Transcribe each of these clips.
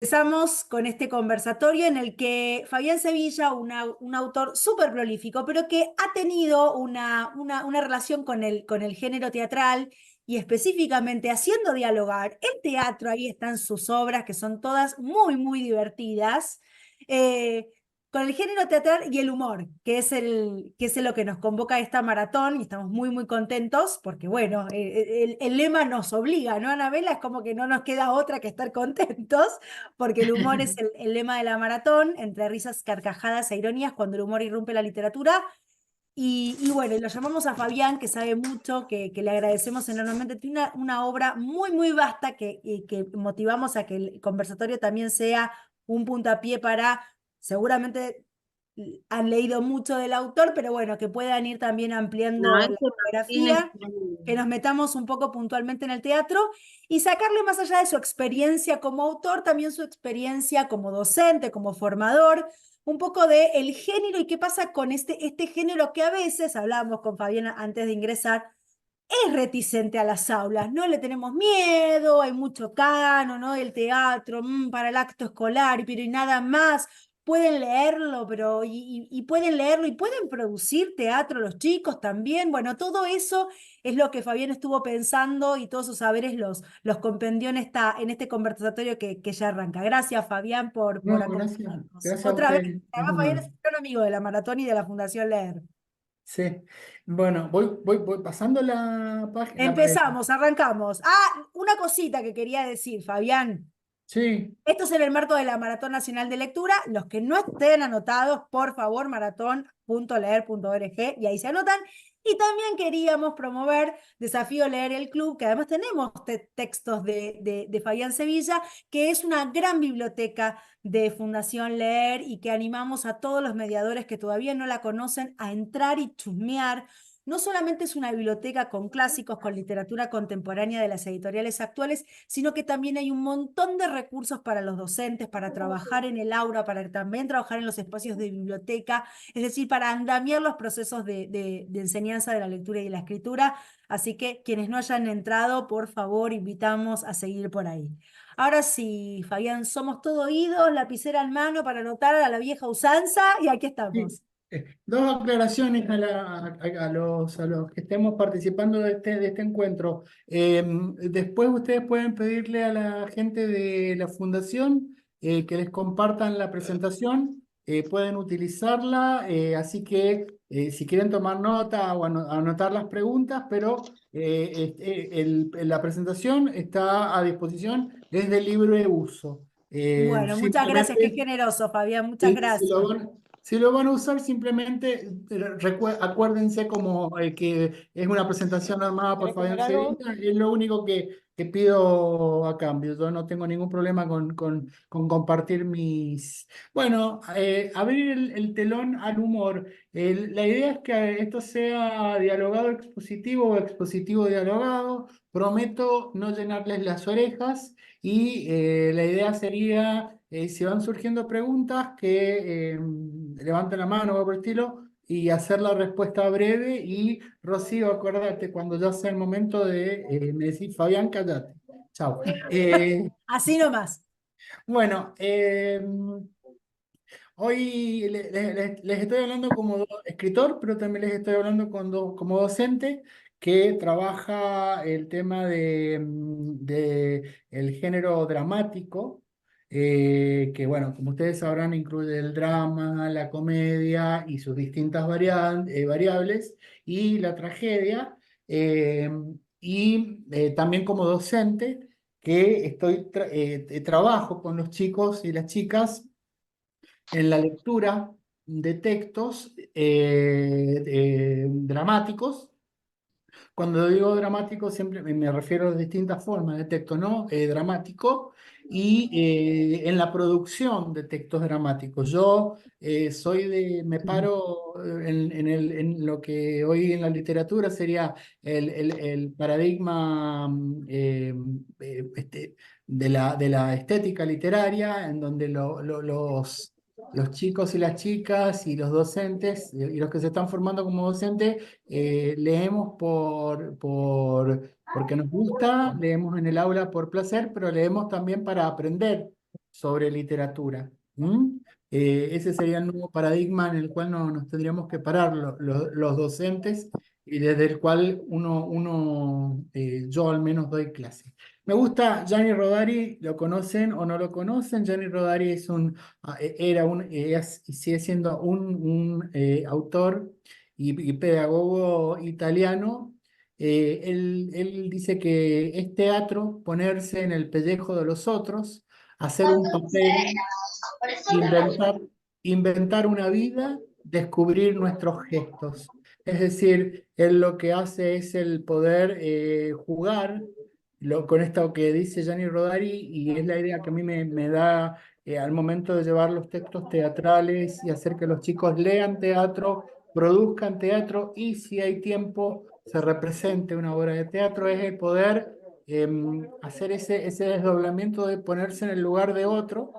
Empezamos con este conversatorio en el que Fabián Sevilla, un autor súper prolífico, pero que ha tenido una relación con el género teatral y específicamente haciendo dialogar el teatro. Ahí están sus obras, que son todas muy, muy divertidas, eh, con el género teatral y el humor, que es lo que nos convoca a esta maratón, y estamos muy, muy contentos porque, bueno, el lema nos obliga, ¿no, Anabela? Es como que no nos queda otra que estar contentos porque el humor es el lema de la maratón, entre risas, carcajadas e ironías, cuando el humor irrumpe la literatura. Y bueno, y lo llamamos a Fabián, que sabe mucho, que le agradecemos enormemente. Tiene una obra muy, muy vasta y que motivamos a que el conversatorio también sea un puntapié para, seguramente han leído mucho del autor, pero bueno, que puedan ir también No, ampliando la ese Martín es biografía, que nos metamos un poco puntualmente en el teatro y sacarle más allá de su experiencia como autor, también su experiencia como docente, como formador, un poco de el género y qué pasa con este género que a veces, hablábamos con Fabiana antes de ingresar, es reticente a las aulas, ¿no? Le tenemos miedo, hay mucho cano, ¿no? El teatro, para el acto escolar, pero y nada más. Pueden leerlo, pero y pueden leerlo y pueden producir teatro los chicos también. Bueno, todo eso es lo que Fabián estuvo pensando y todos sus saberes los compendió en este conversatorio que ya arranca. Gracias, Fabián, por No, gracias, acompañarnos. gracias a Otra vez, ustedes, es además, un Fabián honor. es un gran amigo de la Maratón y de la Fundación Leer. Sí, bueno, voy pasando la página. Empezamos, arrancamos. Una cosita que quería decir, Fabián. Sí, Esto es en el marco de la Maratón Nacional de Lectura. Los que no estén anotados, por favor, maratón.leer.org y ahí se anotan. Y también queríamos promover Desafío Leer el Club, que además tenemos textos de Fabián Sevilla, que es una gran biblioteca de Fundación Leer y que animamos a todos los mediadores que todavía no la conocen a entrar y chusmear. No solamente es una biblioteca con clásicos, con literatura contemporánea de las editoriales actuales, sino que también hay un montón de recursos para los docentes, para trabajar en el aula, para también trabajar en los espacios de biblioteca, es decir, para andamiar los procesos de enseñanza de la lectura y de la escritura. Así que quienes no hayan entrado, por favor, invitamos a seguir por ahí. Ahora sí, Fabián, somos todo oídos, lapicera en mano para anotar a la vieja usanza y aquí sí. estamos. Dos aclaraciones a los que estemos participando de este encuentro. Después ustedes pueden pedirle a la gente de la fundación que les compartan la presentación, pueden utilizarla, así que si quieren tomar nota o anotar las preguntas, pero la presentación está a disposición, es de libre uso. Bueno, muchas gracias, qué Simplemente generoso, Fabián, muchas si, si gracias. lo van, si lo van a usar, simplemente acuérdense como que es una presentación armada por Fabián Sevilla, es lo único que pido a cambio. Yo no tengo ningún problema con compartir mis... Bueno, abrir el telón al humor. La idea es que esto sea dialogado expositivo o expositivo dialogado. Prometo no llenarles las orejas y la idea sería, si van surgiendo preguntas, que levanten la mano o algo por el estilo y hacer la respuesta breve. Y Rocío, acuérdate, cuando ya sea el momento de me decís, Fabián, cállate. Chao. Así nomás. Bueno, hoy les estoy hablando como escritor, pero también les estoy hablando como docente que trabaja el tema de el género dramático, que bueno, como ustedes sabrán, incluye el drama, la comedia y sus distintas variables, y la tragedia, eh, y también como docente que trabajo con los chicos y las chicas en la lectura de textos dramáticos. Cuando digo dramático, siempre me refiero a las distintas formas de texto, ¿no? Dramático y en la producción de textos dramáticos. Yo me paro en lo que hoy en la literatura sería el paradigma de la estética literaria, en donde los chicos y las chicas y los docentes y los que se están formando como docentes leemos porque nos gusta, leemos en el aula por placer, pero leemos también para aprender. sobre literatura. Ese sería el nuevo paradigma en el cual nos tendríamos que parar los docentes y desde el cual yo al menos doy clase. Me gusta Gianni Rodari, ¿lo conocen o no lo conocen? Gianni Rodari y sigue siendo un autor y pedagogo italiano. Él dice que es teatro ponerse en el pellejo de los otros, hacer un papel, inventar, inventar una vida, descubrir nuestros gestos. Es decir, él lo que hace es el poder jugar con esto que dice Gianni Rodari, y es la idea que a mí me da al momento de llevar los textos teatrales y hacer que los chicos lean teatro, produzcan teatro y si hay tiempo se represente una obra de teatro, es el poder hacer ese desdoblamiento de ponerse en el lugar de otro,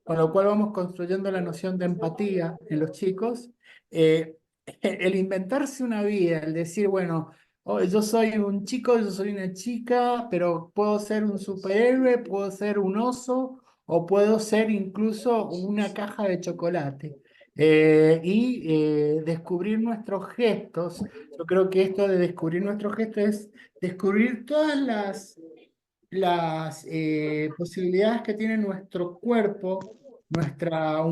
con lo cual vamos construyendo la noción de empatía en los chicos. Eh, el inventarse una vida, el decir, bueno, oh, yo soy un chico, yo soy una chica, pero puedo ser un superhéroe, puedo ser un oso o puedo ser incluso una caja de chocolate. Descubrir nuestros gestos. Yo creo que esto de descubrir nuestros gestos es descubrir todas las posibilidades que tiene nuestro cuerpo, nuestra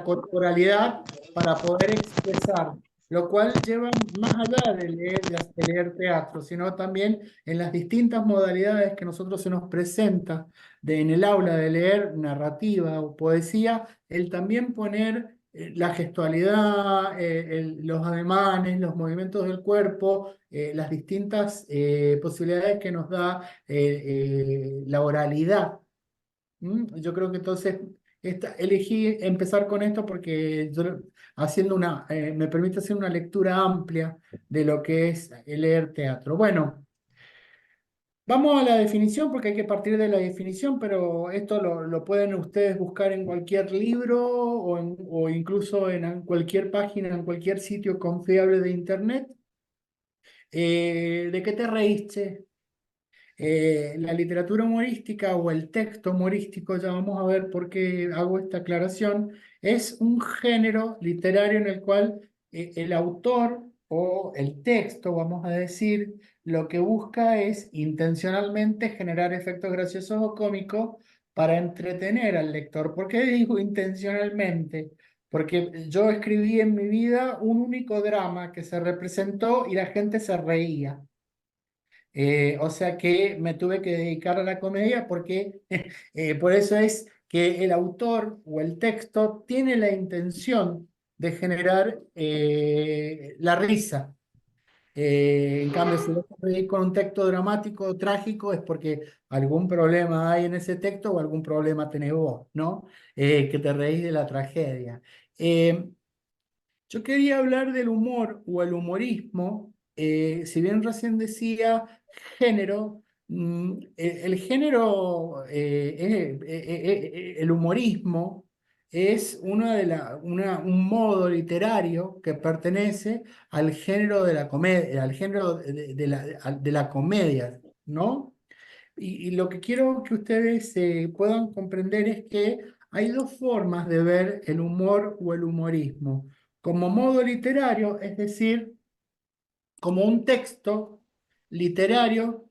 corporalidad para poder expresar, lo cual lleva más allá de leer teatro, sino también en las distintas modalidades que nosotros se nos presenta en el aula de leer narrativa o poesía, el también poner la gestualidad, los ademanes, los movimientos del cuerpo, las distintas posibilidades que nos da la oralidad. Yo creo que entonces elegí empezar con esto porque me permite hacer una lectura amplia de lo que es leer teatro. Bueno, vamos a la definición porque hay que partir de la definición, pero esto lo pueden ustedes buscar en cualquier libro o incluso en cualquier página, en cualquier sitio confiable de Internet. ¿De qué te reíste? La literatura humorística o el texto humorístico, ya vamos a ver por qué hago esta aclaración, es un género literario en el cual el autor o el texto, vamos a decir, lo que busca es intencionalmente generar efectos graciosos o cómicos para entretener al lector. ¿Por qué digo intencionalmente? Porque yo escribí en mi vida un único drama que se representó y la gente se reía. O sea que me tuve que dedicar a la comedia porque por eso es que el autor o el texto tiene la intención de generar la risa. En cambio, si vas a reír con un texto dramático, trágico, es porque algún problema hay en ese texto o algún problema tenés vos, ¿no? Que te reís de la tragedia. Eh, yo quería hablar del humor o el humorismo, si bien recién decía género, el género, el humorismo es un modo literario que pertenece al género de la comedia, al género de la comedia, ¿no? Y lo que quiero que ustedes puedan comprender es que hay dos formas de ver el humor o el humorismo. Como modo literario, es decir, como un texto literario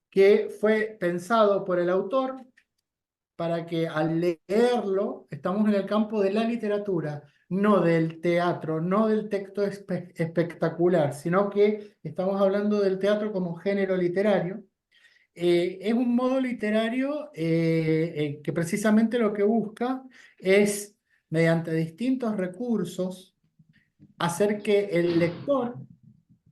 que fue pensado por el autor para que al leerlo, estamos en el campo de la literatura, no del teatro, no del texto espectacular, sino que estamos hablando del teatro como género literario. Es un modo literario que precisamente lo que busca es, mediante distintos recursos, hacer que el lector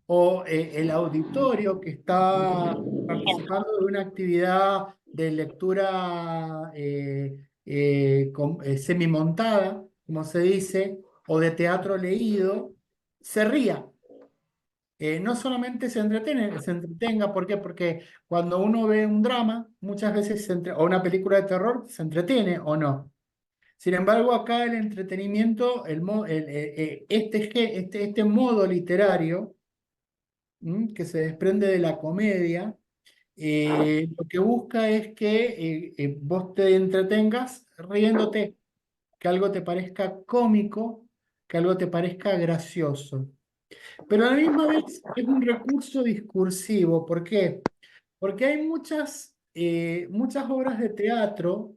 o el auditorio que está participando de una actividad de lectura semimontada, como se dice, o de teatro leído, se ría. No solamente se entretenga, ¿por qué? Porque cuando uno ve un drama, muchas veces o una película de terror, se entretiene o no. Sin embargo, acá el entretenimiento, este modo literario que se desprende de la comedia, lo que busca es que vos te entretengas riéndote, que algo te parezca cómico, que algo te parezca gracioso. Pero a la misma vez es un recurso discursivo. ¿Por qué? Porque hay muchas obras de teatro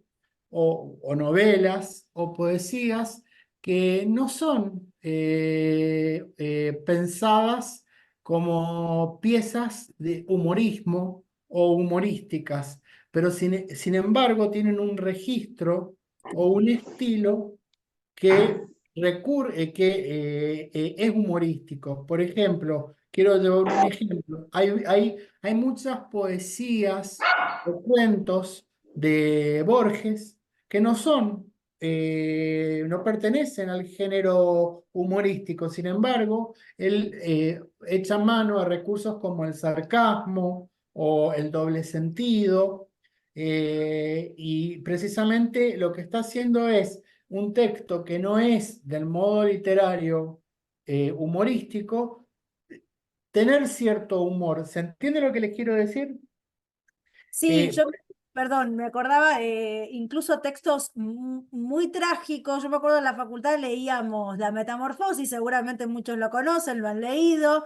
o novelas o poesías que no son pensadas como piezas de humorismo o humorísticas, pero sin embargo tienen un registro o un estilo que es humorístico. Por ejemplo, quiero llevar un ejemplo. Hay muchas poesías o cuentos de Borges que no pertenecen al género humorístico. Sin embargo, él echa mano a recursos como el sarcasmo o el doble sentido. Y precisamente lo que está haciendo es un texto que no es del modo literario humorístico, tener cierto humor. ¿Se entiende lo que les quiero decir? Sí, Eh, perdón, me acordaba incluso textos muy trágicos. Yo me acuerdo en la facultad leíamos La Metamorfosis, seguramente muchos lo conocen, lo han leído,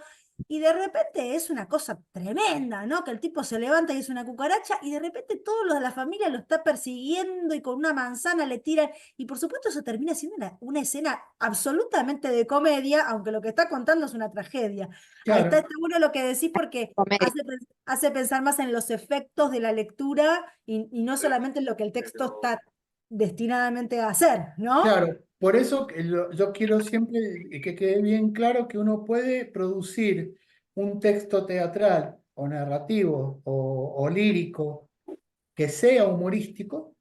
y de repente es una cosa tremenda, ¿no? Que el tipo se levanta y es una cucaracha, y de repente todos los de la familia lo está persiguiendo y con una manzana le tiran, y por supuesto eso termina siendo una escena absolutamente de comedia, aunque lo que está contando es una tragedia. Ahí está claro, bueno lo que decís porque hace pensar más en los efectos de la lectura y no solamente en lo que el texto está destinadamente a hacer, ¿no? claro. Por eso yo quiero siempre que quede bien claro que uno puede producir un texto teatral o narrativo o lírico que sea humorístico,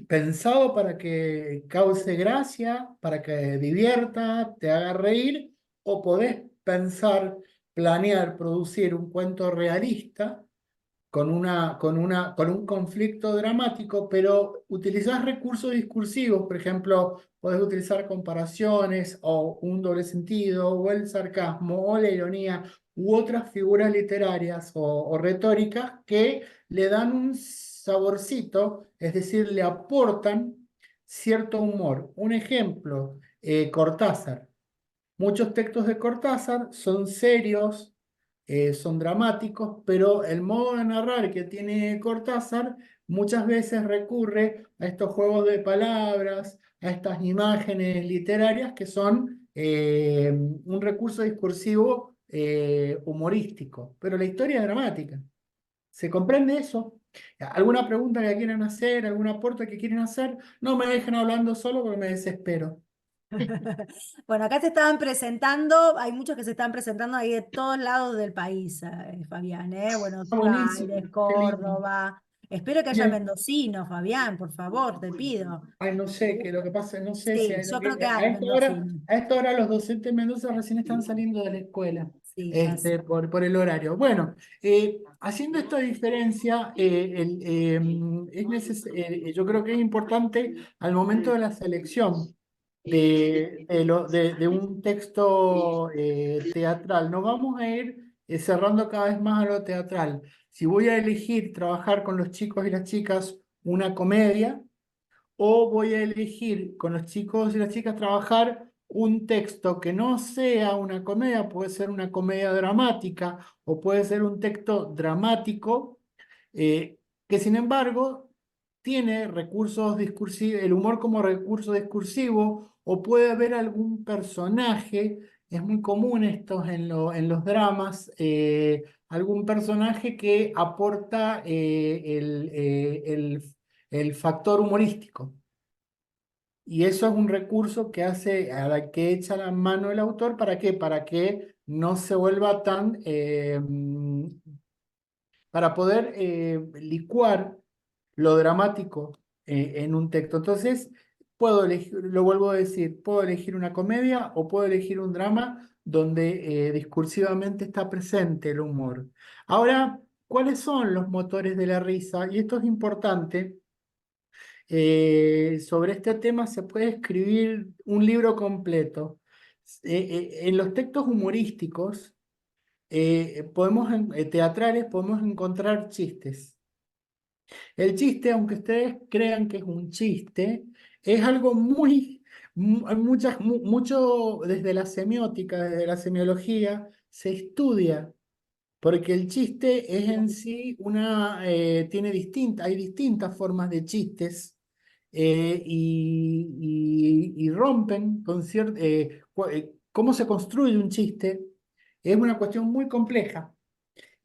pensado para que cause gracia, para que divierta, te haga reír, o podés pensar, planear, producir un cuento realista con un conflicto dramático, pero utilizás recursos discursivos. Por ejemplo, podés utilizar comparaciones o un doble sentido o el sarcasmo o la ironía u otras figuras literarias o retóricas que le dan un saborcito, es decir, le aportan cierto humor. Un ejemplo, Cortázar. Muchos textos de Cortázar son serios, son dramáticos, pero el modo de narrar que tiene Cortázar muchas veces recurre a estos juegos de palabras, a estas imágenes literarias que son un recurso discursivo humorístico, pero la historia es dramática. ¿Se comprende eso? ¿Alguna pregunta que quieran hacer? ¿Algún aporte que quieren hacer? No me dejen hablando solo porque me desespero. Bueno, acá se estaban presentando, hay muchos que se están presentando ahí de todos lados del país, Fabián, ¿eh? Buenos Ah, buenísimo, Aires, qué lindo. Córdoba. Espero que haya Bien. mendocinos, Fabián, por favor, te pido. Ay, no sé, que lo que pasa, no sé si Sí, yo creo que a hay esta hora, mendocinos. a esta hora los docentes de Mendoza recién están saliendo de la escuela, Sí, ya sé. por el horario. Bueno, haciendo esta diferencia, yo creo que es importante al momento de la selección de un texto teatral. Nos vamos a ir cerrando cada vez más a lo teatral. Si voy a elegir trabajar con los chicos y las chicas una comedia, o voy a elegir con los chicos y las chicas trabajar un texto que no sea una comedia, puede ser una comedia dramática o puede ser un texto dramático, eh, que sin embargo tiene recursos discursivos, el humor como recurso discursivo, o puede haber algún personaje, es muy común esto en los dramas, algún personaje que aporta el factor humorístico. Y eso es un recurso que hace, a la que echa la mano el autor, ¿para qué? Para que no se vuelva tan, para poder licuar lo dramático en un texto. Entonces, puedo elegir, lo vuelvo a decir, puedo elegir una comedia o puedo elegir un drama donde discursivamente está presente el humor. Ahora, ¿cuáles son los motores de la risa? Y esto es importante. Sobre este tema se puede escribir un libro completo. En los textos humorísticos, teatrales, podemos encontrar chistes. El chiste, aunque ustedes crean que es un chiste, es algo mucho desde la semiótica, desde la semiología, se estudia, porque el chiste es en sí hay distintas formas de chistes, y rompen con cierto, cómo se construye un chiste, es una cuestión muy compleja.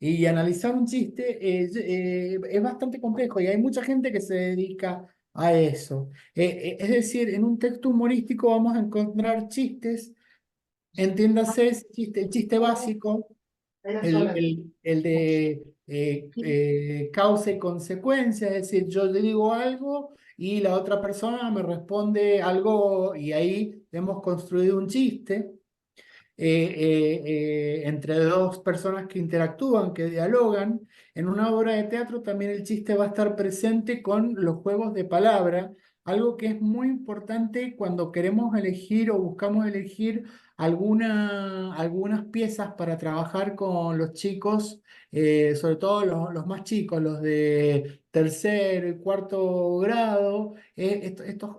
Y analizar un chiste es bastante complejo y hay mucha gente que se dedica a eso. Es decir, en un texto humorístico vamos a encontrar chistes, entiéndase, el chiste básico, el de causa y consecuencia, es decir, yo le digo algo y la otra persona me responde algo y ahí hemos construido un chiste entre dos personas que interactúan, que dialogan. En una obra de teatro también el chiste va a estar presente con los juegos de palabra, algo que es muy importante cuando queremos elegir o buscamos elegir algunas piezas para trabajar con los chicos, sobre todo los más chicos, los de tercer y cuarto grado, estos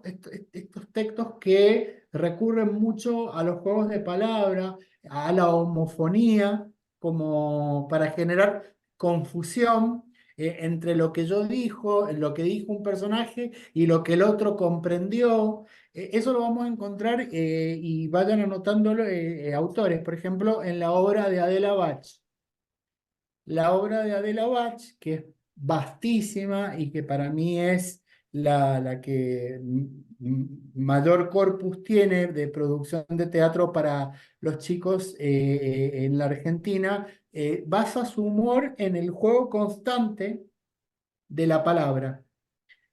textos que recurren mucho a los juegos de palabra, a la homofonía, como para generar confusión entre lo que yo dijo, lo que dijo un personaje y lo que el otro comprendió. Eso lo vamos a encontrar y vayan anotándolo autores, por ejemplo, en la obra de Adela Bach. La obra de Adela Bach, que es vastísima y que para mí es la que mayor corpus tiene de producción de teatro para los chicos en la Argentina, basa su humor en el juego constante de la palabra,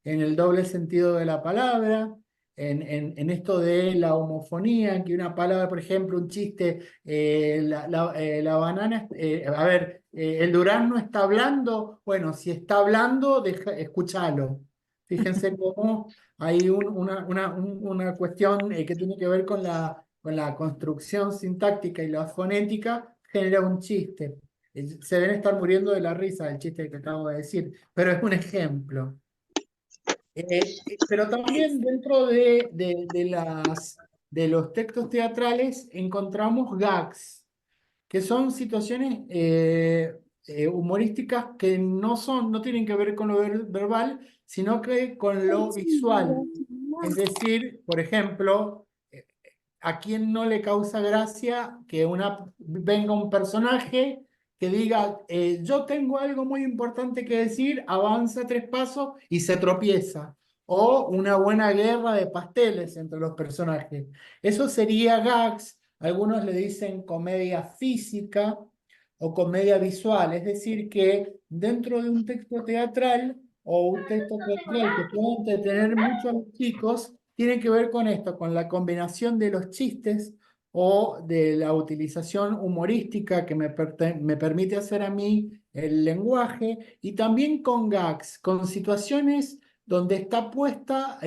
en el doble sentido de la palabra, en esto de la homofonía, en que una palabra, por ejemplo, un chiste, la banana, a ver, el durazno está hablando, bueno, si está hablando, escúchalo. Fíjense cómo hay una cuestión que tiene que ver con la construcción sintáctica y la fonética, genera un chiste. Se deben estar muriendo de la risa del chiste que acabo de decir, pero es un ejemplo. Pero también dentro de los textos teatrales encontramos gags, que son situaciones humorísticas que no tienen que ver con lo verbal, sino que con lo visual. Es decir, por ejemplo, ¿a quién no le causa gracia que venga un personaje que diga, yo tengo algo muy importante que decir, avanza 3 pasos y se tropieza? O una buena guerra de pasteles entre los personajes. Eso sería gags, algunos le dicen comedia física o comedia visual, es decir, que dentro de un texto teatral o un texto teatral que pueda entretener mucho a los chicos, tiene que ver con esto, con la combinación de los chistes o de la utilización humorística que me permite hacer a mí el lenguaje, y también con gags, con situaciones donde está puesta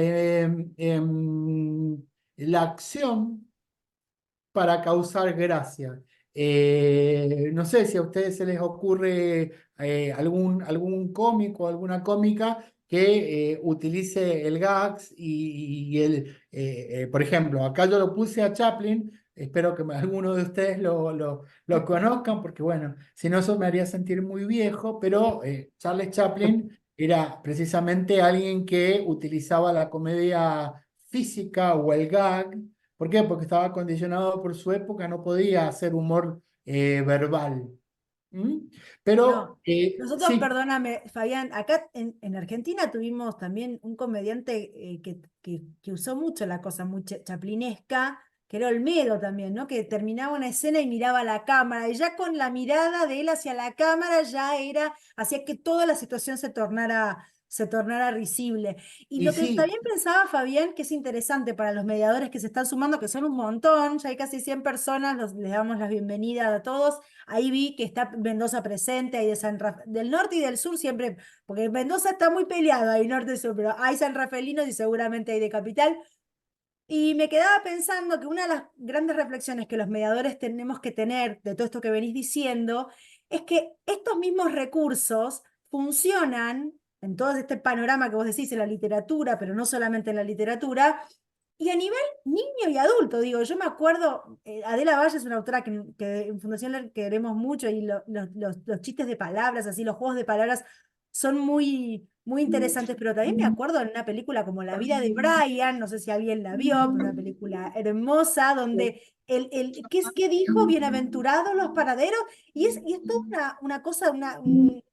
la acción para causar gracia. No sé si a ustedes se les ocurre algún cómico, alguna cómica que utilice el gags por ejemplo, acá yo lo puse a Chaplin, espero que alguno de ustedes lo conozcan, porque bueno, si no eso me haría sentir muy viejo, pero Charles Chaplin era precisamente alguien que utilizaba la comedia física o el gag. ¿Por qué? Porque estaba condicionado por su época, no podía hacer humor verbal. ¿Mm? Pero No, nosotros, sí, perdóname, Fabián, acá en Argentina tuvimos también un comediante que usó mucho la cosa muy chaplinesca, que era Olmedo también, ¿no? Que terminaba una escena y miraba a la cámara, y ya con la mirada de él hacia la cámara ya hacía que toda la situación se tornara risible. Y y lo que sí, también pensaba Fabián, que es interesante para los mediadores que se están sumando, que son un montón, ya hay casi 100 personas, les damos la bienvenida a todos. Ahí vi que está Mendoza presente, hay del norte y del sur siempre, porque Mendoza está muy peleado, hay norte y sur, pero hay San Rafaelinos y seguramente hay de capital. Y me quedaba pensando que una de las grandes reflexiones que los mediadores tenemos que tener de todo esto que venís diciendo es que estos mismos recursos funcionan en todo este panorama que vos decís en la literatura, pero no solamente en la literatura, y a nivel niño y adulto. Digo, yo me acuerdo, Adela Valle es una autora que en Fundación LER queremos mucho, y los chistes de palabras, así, los juegos de palabras son muy interesantes, pero también me acuerdo en una película como La vida de Brian, no sé si alguien la vio, pero una película hermosa donde ¿qué dijo? Bienaventurados los paraderos, y es toda una cosa,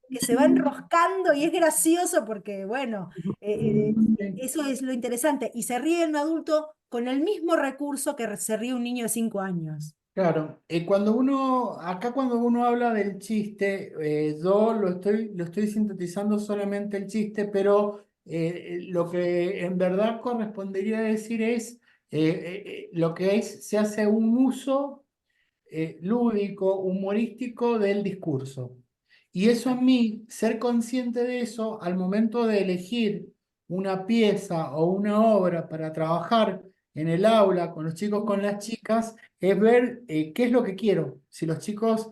que se va enroscando y es gracioso porque, bueno, eso es lo interesante, y se ríe un adulto con el mismo recurso que se ríe un niño de 5 años. Claro, cuando uno habla del chiste, yo lo estoy sintetizando solamente el chiste, pero lo que en verdad correspondería decir es lo que es, se hace un uso lúdico, humorístico del discurso. Y eso a mí, ser consciente de eso al momento de elegir una pieza o una obra para trabajar en el aula con los chicos, con las chicas, es ver qué es lo que quiero. Si los chicos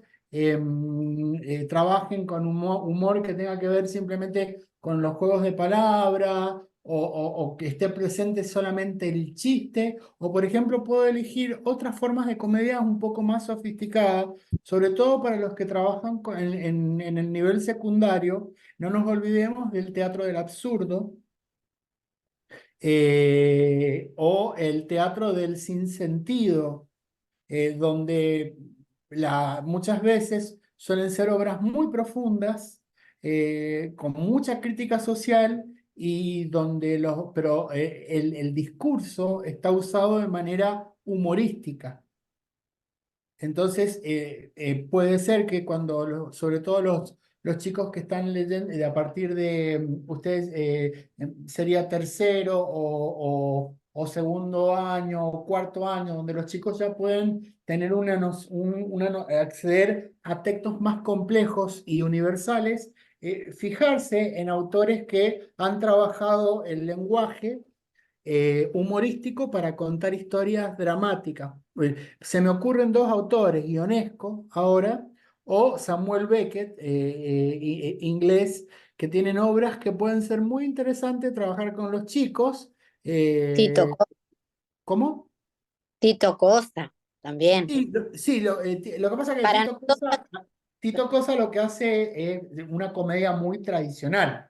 trabajen con humor que tenga que ver simplemente con los juegos de palabra o que esté presente solamente el chiste, o por ejemplo puedo elegir otras formas de comedia un poco más sofisticadas, sobre todo para los que trabajan en el nivel secundario. No nos olvidemos del teatro del absurdo, o el teatro del sinsentido, donde muchas veces suelen ser obras muy profundas, con mucha crítica social, y donde el discurso está usado de manera humorística. Entonces, puede ser que sobre todo los chicos que están leyendo, a partir de ustedes, sería tercero o segundo año o cuarto año, donde los chicos ya pueden tener acceder a textos más complejos y universales, fijarse en autores que han trabajado el lenguaje humorístico para contar historias dramáticas. Se me ocurren dos autores, Ionesco ahora, o Samuel Beckett, inglés, que tienen obras que pueden ser muy interesantes trabajar con los chicos. Tito, eh, ¿Cómo? Tito Costa también. Sí, sí, lo que pasa es que Para nosotros, Tito Cosa lo que hace es una comedia muy tradicional.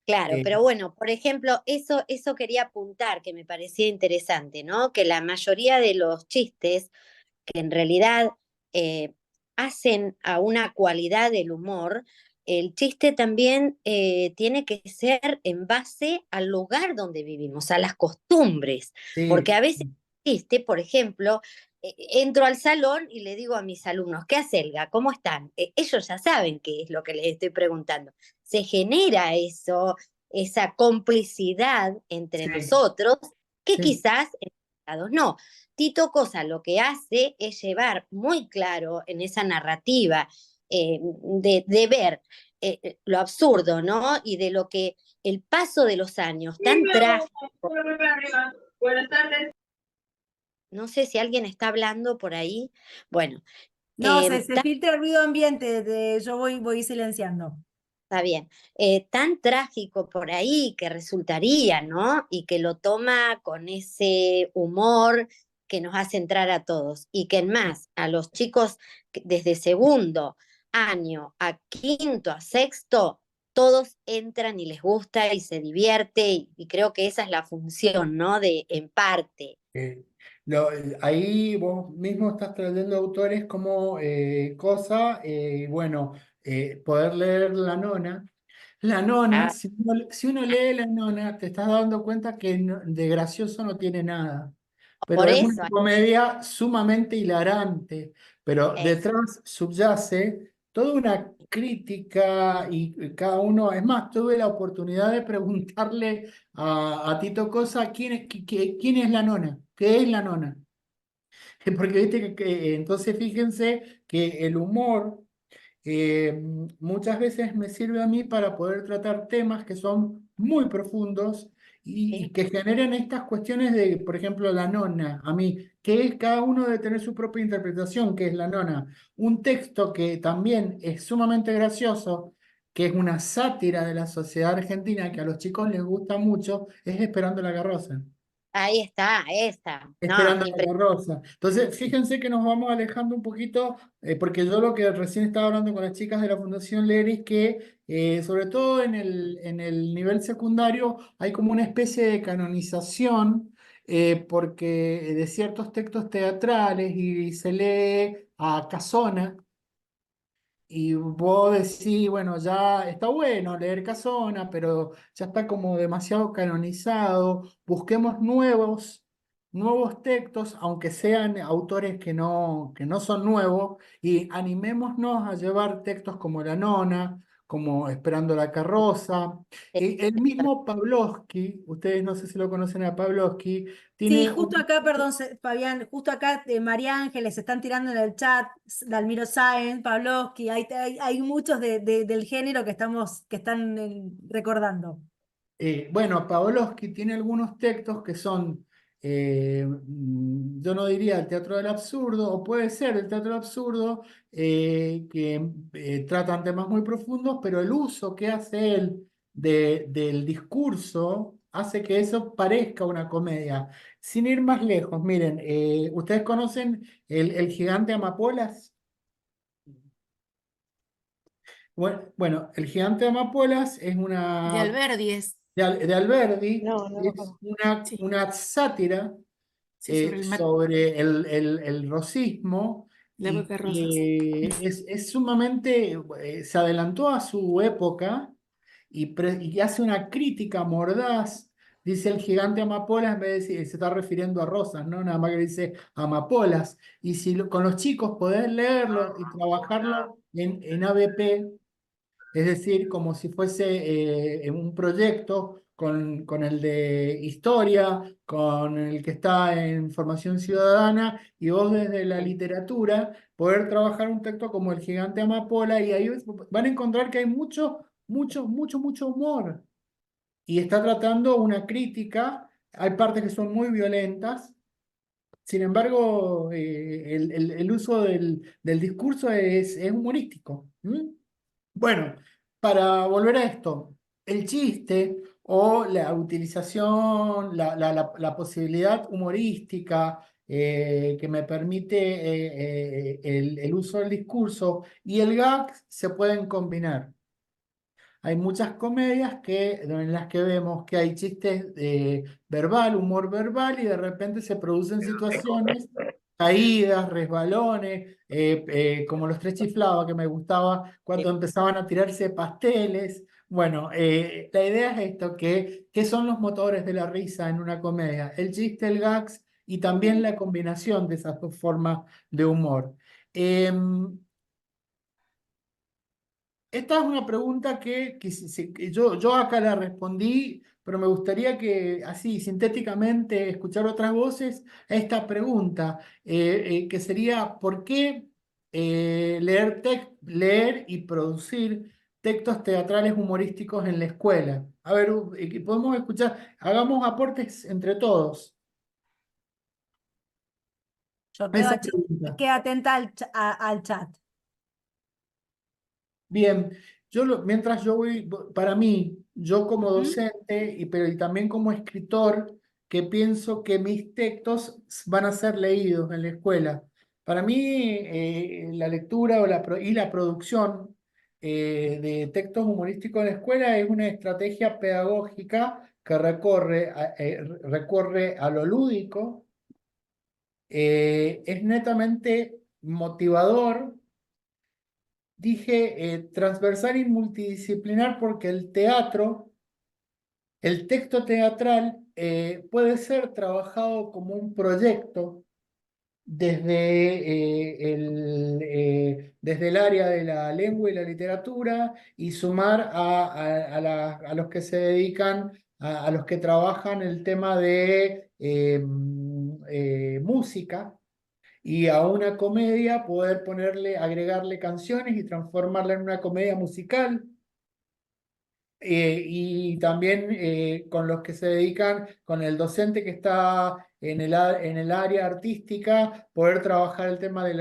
claro, Eh, pero bueno, por ejemplo, eso quería apuntar, que me parecía interesante, ¿no? Que la mayoría de los chistes, que en realidad eh, hacen a una cualidad del humor, el chiste también tiene que ser en base al lugar donde vivimos, a las costumbres, porque sí, a veces el chiste, por ejemplo, entro al salón y le digo a mis alumnos, ¿qué hace Elga? ¿Cómo están? Ellos ya saben qué es lo que les estoy preguntando. Se genera eso, esa complicidad entre sí, nosotros, que sí. quizás en otros lados no. Tito Cosa lo que hace es llevar muy claro en esa narrativa de ver lo absurdo, ¿no? Y de lo que el paso de los años tan trágico. Buenas tardes. No sé si alguien está hablando por ahí. Bueno, No, se tan filtra el ruido ambiente, yo voy silenciando. está bien. Tan trágico por ahí que resultaría, ¿no? Y que lo toma con ese humor que nos hace entrar a todos. Y que en más, a los chicos desde segundo año a quinto, a sexto, todos entran y les gusta y se divierte. Y creo que esa es la función, ¿no? De, en parte. Ahí vos mismo estás trayendo autores como Cosa, bueno, poder leer La Nona. La Nona, Ah, si uno lee La Nona, te estás dando cuenta que de gracioso no tiene nada, pero por es una eso comedia sumamente hilarante, pero es. detrás subyace toda una crítica, y cada uno, es más, tuve la oportunidad de preguntarle a Tito Cosa quién es la nona, qué es la nona. Porque viste entonces fíjense que el humor eh, muchas veces me sirve a mí para poder tratar temas que son muy profundos y que generen estas cuestiones de, por ejemplo, la nona, a mí, que es cada uno debe tener su propia interpretación, que es la nona. Un texto que también es sumamente gracioso, que es una sátira de la sociedad argentina, que a los chicos les gusta mucho, es Esperando la carroza. Ahí está, esa. No, Esperando la carroza. Entonces, fíjense que nos vamos alejando un poquito, porque yo lo que recién estaba hablando con las chicas de la Fundación Leer es que, sobre todo en el nivel secundario, hay como una especie de canonización, porque de ciertos textos teatrales y se lee a Casona. Y vos decís, bueno, ya está bueno leer Casona, pero ya está como demasiado canonizado. Busquemos nuevos textos, aunque sean autores que no son nuevos, y animémonos a llevar textos como La Nona, como Esperando la carroza. El mismo Pavlovsky, ustedes no sé si lo conocen a Pavlovsky, Sí, tiene justo acá, perdón, Fabián, justo acá María Ángeles están tirando en el chat, Dalmiro Sáenz, Pavlovsky, hay muchos del género que están recordando. Bueno, Pavlovsky tiene algunos textos que son, yo no diría el teatro del absurdo, o puede ser el teatro del absurdo, que tratan temas muy profundos, pero el uso que hace él del discurso hace que eso parezca una comedia. Sin ir más lejos, miren, ¿ustedes conocen el gigante Amapolas? Bueno, el gigante Amapolas es De una Alberdi es. de Alberdi, No, no lo es conozco. una, Sí, una sátira sí, sobre sobre el rosismo la y época de Rosas. que es sumamente, se adelantó a su época y hace una crítica mordaz. Dice el gigante amapolas en vez de decir, se está refiriendo a rosas, ¿no? Nada más que dice amapolas. Y si con los chicos podés leerlo y trabajarlo en ABP, es decir, como si fuese en un proyecto con el de historia, con el que está en formación ciudadana, y vos desde la literatura poder trabajar un texto como El gigante amapola, y ahí van a encontrar que hay mucho humor. Y está tratando una crítica, hay partes que son muy violentas, sin embargo, el uso del discurso es humorístico. ¿M? Bueno, para volver a esto, el chiste o la utilización, la posibilidad humorística que me permite el uso del discurso y el gag se pueden combinar. Hay muchas comedias en las que vemos que hay chistes verbal, humor verbal, y de repente se producen situaciones, caídas, resbalones, como los tres chiflados que me gustaba cuando empezaban a tirarse pasteles. Bueno, la idea es esto, ¿qué son los motores de la risa en una comedia? El chiste, el gags y también la combinación de esas dos formas de humor. Esta es una pregunta que yo acá la respondí, pero me gustaría que así sintéticamente escuchar otras voces a esta pregunta, que sería, ¿por qué leer y producir textos teatrales humorísticos en la escuela? A ver, podemos escuchar, hagamos aportes entre todos Yo a esa pregunta. quedo atenta al chat. Bien, mientras yo voy, para mí, yo como Ujú. docente y también como escritor, que pienso que mis textos van a ser leídos en la escuela. Para mí, la lectura y la producción de textos humorísticos en la escuela es una estrategia pedagógica que recorre a lo lúdico, es netamente motivador. Dije transversal y multidisciplinar porque el texto teatral puede ser trabajado como un proyecto desde el área de la lengua y la literatura y sumar a los que se dedican, a los que trabajan el tema de música, y a una comedia poder agregarle canciones y transformarla en una comedia musical. y también con los que se dedican, con el docente que está en el área artística, poder trabajar el tema de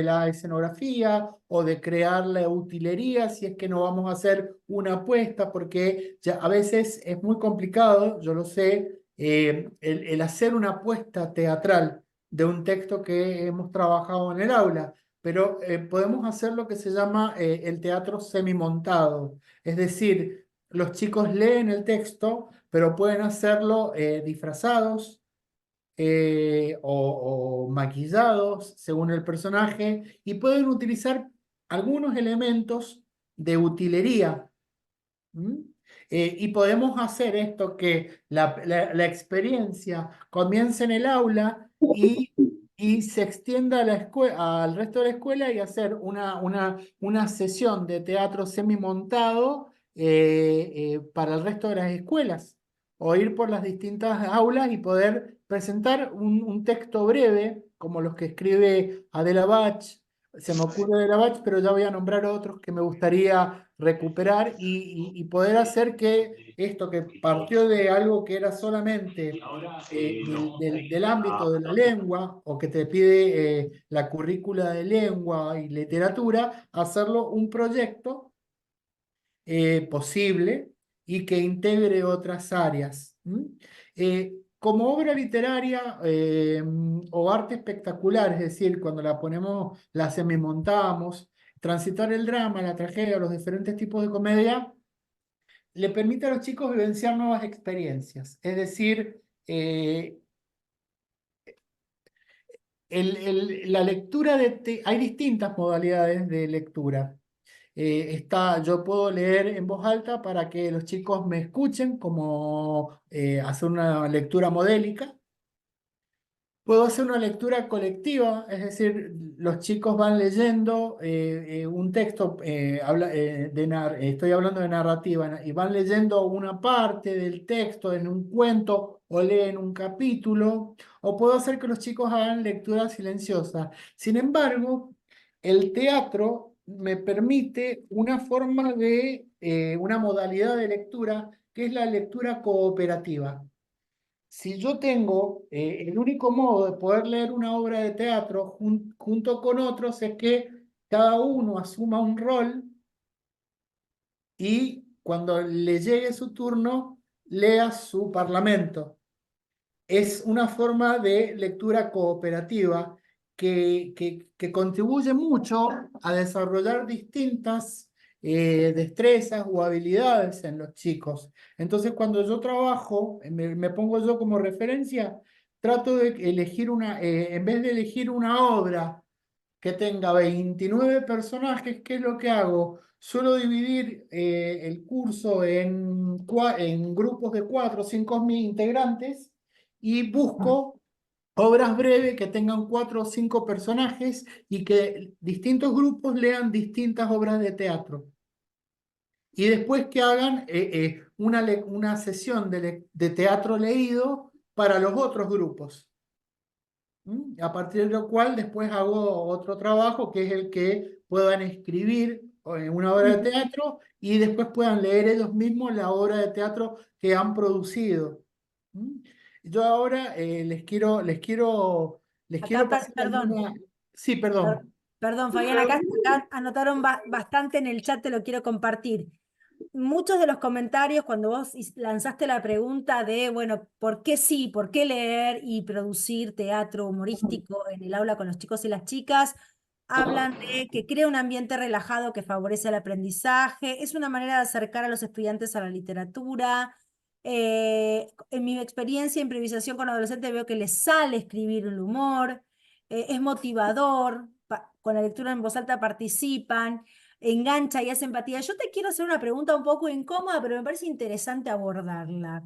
la escenografía o de crear la utilería, si es que no vamos a hacer una apuesta, porque ya a veces es muy complicado, yo lo sé, el hacer una apuesta teatral de un texto que hemos trabajado en el aula, pero podemos hacer lo que se llama el teatro semimontado. Es decir, los chicos leen el texto, pero pueden hacerlo disfrazados o maquillados según el personaje y pueden utilizar algunos elementos de utilería. ¿Mm? Y podemos hacer esto que la experiencia comience en el aula y se extienda a al resto de la escuela y hacer una sesión de teatro semimontado para el resto de las escuelas. O ir por las distintas aulas y poder presentar un texto breve, como los que escribe Adela Bach. Se me ocurre de la Bach, pero ya voy a nombrar otros que me gustaría recuperar y poder hacer que esto que partió de algo que era solamente del ámbito de la lengua o que te pide la currícula de lengua y literatura, hacerlo un proyecto posible y que integre otras áreas. Como obra literaria o arte espectacular, es decir, cuando la ponemos, la semimontamos, transitar el drama, la tragedia, los diferentes tipos de comedia, le permite a los chicos vivenciar nuevas experiencias. Es decir, la lectura hay distintas modalidades de lectura. Yo puedo leer en voz alta para que los chicos me escuchen, como hacer una lectura modélica. Puedo hacer una lectura colectiva, es decir, los chicos van leyendo un texto, estoy hablando de narrativa, y van leyendo una parte del texto en un cuento o leen un capítulo, o puedo hacer que los chicos hagan lectura silenciosa. Sin embargo, el teatro me permite una forma una modalidad de lectura que es la lectura cooperativa. Si yo tengo el único modo de poder leer una obra de teatro junto con otros es que cada uno asuma un rol y cuando le llegue su turno lea su parlamento. Es una forma de lectura cooperativa que contribuye mucho a desarrollar distintas destrezas o habilidades en los chicos. Entonces, cuando yo trabajo, me pongo yo como referencia, trato de elegir en vez de elegir una obra que tenga 29 personajes, ¿qué es lo que hago? Suelo dividir el curso en grupos de 4 o 5 integrantes y busco obras breves que tengan 4 o 5 personajes y que distintos grupos lean distintas obras de teatro. Y después que hagan una sesión de teatro leído para los otros grupos. A partir de lo cual después hago otro trabajo que es el que puedan escribir una obra de teatro y después puedan leer ellos mismos la obra de teatro que han producido. Yo ahora les quiero pasar Perdón. alguna... Sí, perdón. Perdón, Fabián, acá anotaron bastante en el chat, te lo quiero compartir. Muchos de los comentarios cuando vos lanzaste la pregunta de, bueno, ¿por qué sí? ¿Por qué leer y producir teatro humorístico en el aula con los chicos y las chicas? Hablan de que crea un ambiente relajado que favorece el aprendizaje, es una manera de acercar a los estudiantes a la literatura. En mi experiencia, improvisación con adolescentes, veo que les sale escribir el humor, es motivador, con la lectura en voz alta participan, engancha y hace empatía. Yo te quiero hacer una pregunta un poco incómoda, pero me parece interesante abordarla.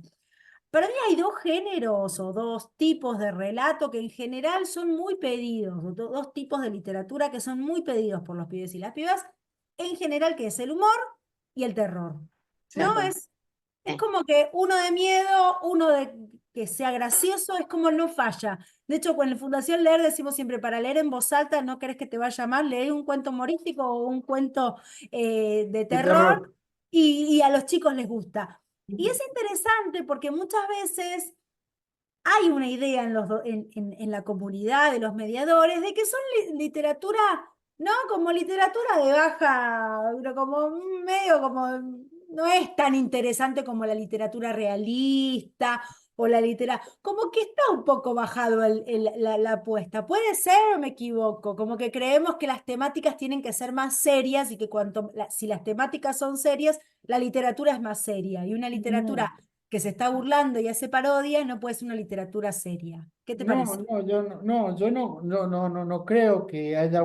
Para mí hay dos géneros o dos tipos de relato que en general son muy pedidos, o dos tipos de literatura que son muy pedidos por los pibes y las pibas, en general, que es el humor y el terror. ¿No? Es como que uno de miedo, uno de que sea gracioso, es como no falla. De hecho, con la Fundación Leer decimos siempre, para leer en voz alta, no querés que te vaya mal, leer un cuento humorístico o un cuento de De terror, terror. y a los chicos les gusta. Y es interesante porque muchas veces hay una idea en la comunidad de los mediadores de que son literatura, ¿no? Como literatura de baja, pero como medio como, no es tan interesante como la literatura realista o la literatura, como que está un poco bajado la apuesta. ¿Puede ser o me equivoco? Como que creemos que las temáticas tienen que ser más serias y que si las temáticas son serias, la literatura es más seria. Y una literatura que se está burlando y hace parodia no puede ser una literatura seria. ¿Qué te No, parece? yo no creo que haya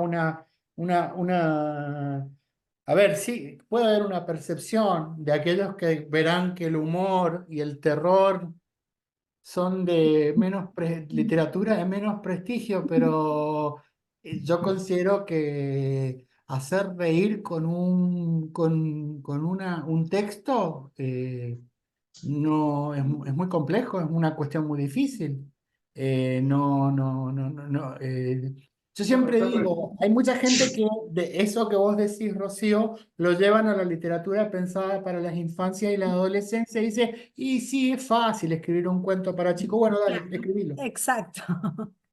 a ver, sí, puede haber una percepción de aquellos que verán que el humor y el terror son de literatura de menos prestigio, pero yo considero que hacer reír con un texto no es muy complejo, es una cuestión muy difícil. Yo siempre digo, hay mucha gente que de eso que vos decís, Rocío, lo llevan a la literatura pensada para las infancias y la adolescencia y dice, y sí, es fácil escribir un cuento para chicos. Bueno, dale, Claro, escribilo. exacto.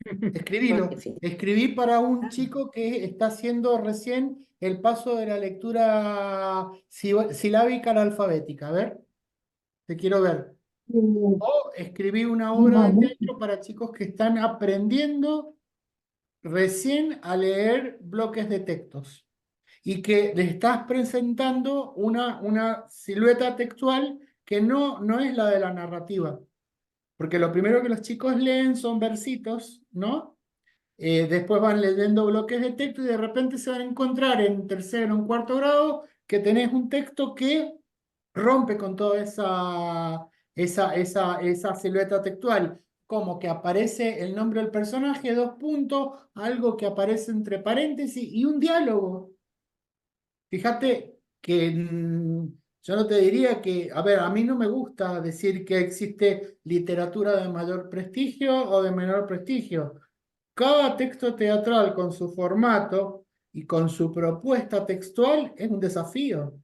Muy Escribilo. difícil. Escribí para un chico que está haciendo recién el paso de la lectura silábica a la alfabética. A ver, te quiero ver. O escribí una obra de teatro para chicos que están aprendiendo recién a leer bloques de textos y que le estás presentando una silueta textual que no es la de la narrativa. Porque lo primero que los chicos leen son versitos, ¿no? Después van leyendo bloques de texto y de repente se van a encontrar en tercero o en cuarto grado que tenés un texto que rompe con toda esa silueta textual, como que aparece el nombre del personaje, dos puntos, algo que aparece entre paréntesis y un diálogo. Fíjate que yo no te diría que, a ver, a mí no me gusta decir que existe literatura de mayor prestigio o de menor prestigio. Cada texto teatral con su formato y con su propuesta textual es un desafío.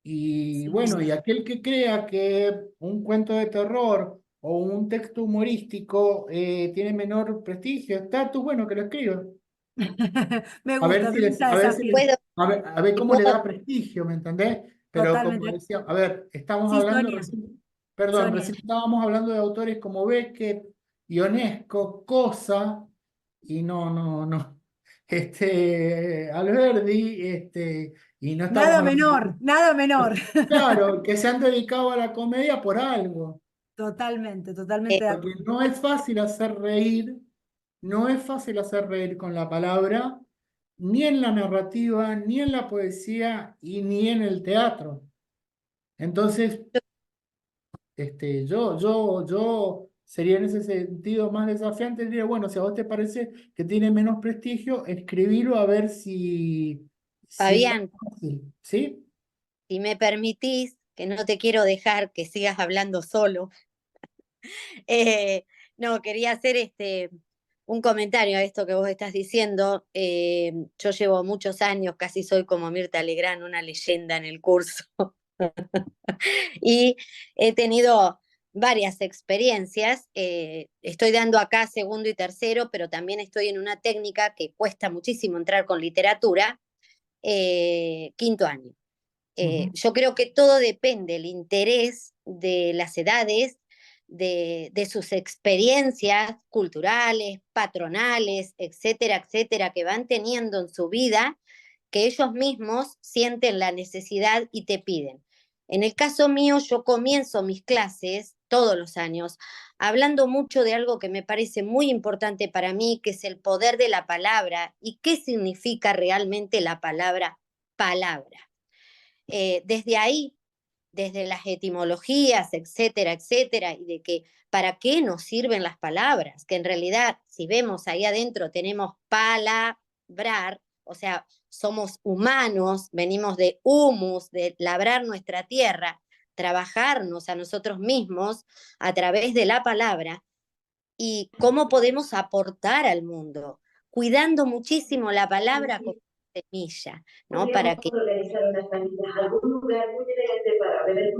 Y Sí. bueno, y aquel que crea que un cuento de terror o un texto humorístico tiene menor prestigio, estatus, bueno, que lo escriba. Me gusta, me gusta desafío. Puedo, A ver si cómo le puedo, da prestigio, ¿me entendés? Pero como Totalmente. decía, a ver, estamos Sí, hablando Sonia, recién, perdón, Sonia. recién estábamos hablando de autores como Beckett, Ionesco, Cosa, y Alberdi, y no estamos Nada hablando, menor, nada menor. claro, que se han dedicado a la comedia por algo, Totalmente, totalmente de porque acuerdo. no es fácil hacer reír, no es fácil hacer reír con la palabra, ni en la narrativa, ni en la poesía y ni en el teatro. Entonces, yo sería en ese sentido más desafiante, diría, bueno, si a vos te parece que tiene menos prestigio, escribilo a ver si es más Fabián, fácil, ¿sí? si me permitís, que no te quiero dejar que sigas hablando solo, eh, no, quería hacer un comentario a esto que vos estás diciendo. Yo llevo muchos años, casi soy como Mirta Legrand, una leyenda en el curso, y he tenido varias experiencias. Estoy dando acá segundo y tercero, pero también estoy en una técnica que cuesta muchísimo entrar con literatura, quinto año. Ujú. Yo creo que todo depende del interés de las edades, de sus experiencias culturales, patronales, etcétera, etcétera, que van teniendo en su vida, que ellos mismos sienten la necesidad y te piden. En el caso mío, yo comienzo mis clases todos los años hablando mucho de algo que me parece muy importante para mí, que es el poder de la palabra y qué significa realmente la palabra palabra. Desde ahí, desde las etimologías, etcétera, etcétera, y de que para qué nos sirven las palabras, que en realidad, si vemos ahí adentro, tenemos palabrar, o sea, somos humanos, venimos de humus, de labrar nuestra tierra, trabajarnos a nosotros mismos a través de la palabra, y cómo podemos aportar al mundo, cuidando muchísimo la palabra semilla, ¿no? Para que... organizar unas salidas a algún lugar muy elegante para beber.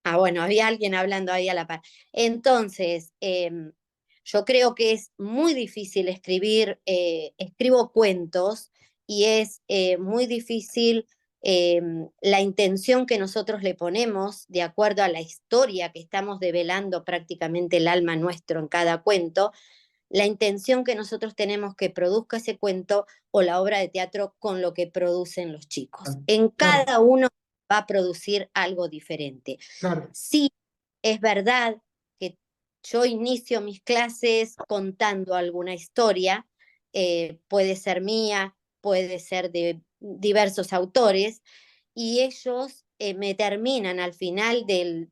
Ah, bueno, había alguien hablando ahí a la par. Entonces, yo creo que es muy difícil escribir, escribo cuentos y es muy difícil la intención que nosotros le ponemos de acuerdo a la historia que estamos develando prácticamente el alma nuestro en cada cuento, la intención que nosotros tenemos que produzca ese cuento o la obra de teatro con lo que producen los chicos. En Claro, cada uno va a producir algo diferente. claro. Sí, es verdad que yo inicio mis clases contando alguna historia, puede ser mía, puede ser de diversos autores, y ellos me terminan al final de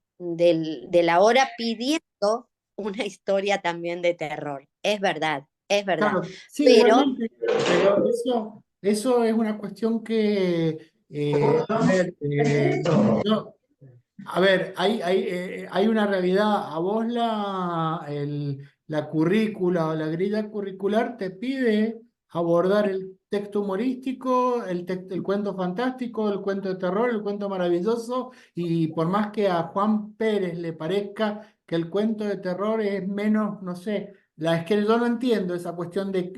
la hora pidiendo una historia también de terror. Es verdad, es verdad. Claro, sí, Pero igualmente, pero eso es una cuestión que, a ver, a ver, hay una realidad. A vos la currícula o la grilla curricular te pide abordar el texto humorístico, el cuento fantástico, el cuento de terror, el cuento maravilloso, y por más que a Juan Pérez le parezca que el cuento de terror es menos, no sé, es que yo no entiendo esa cuestión de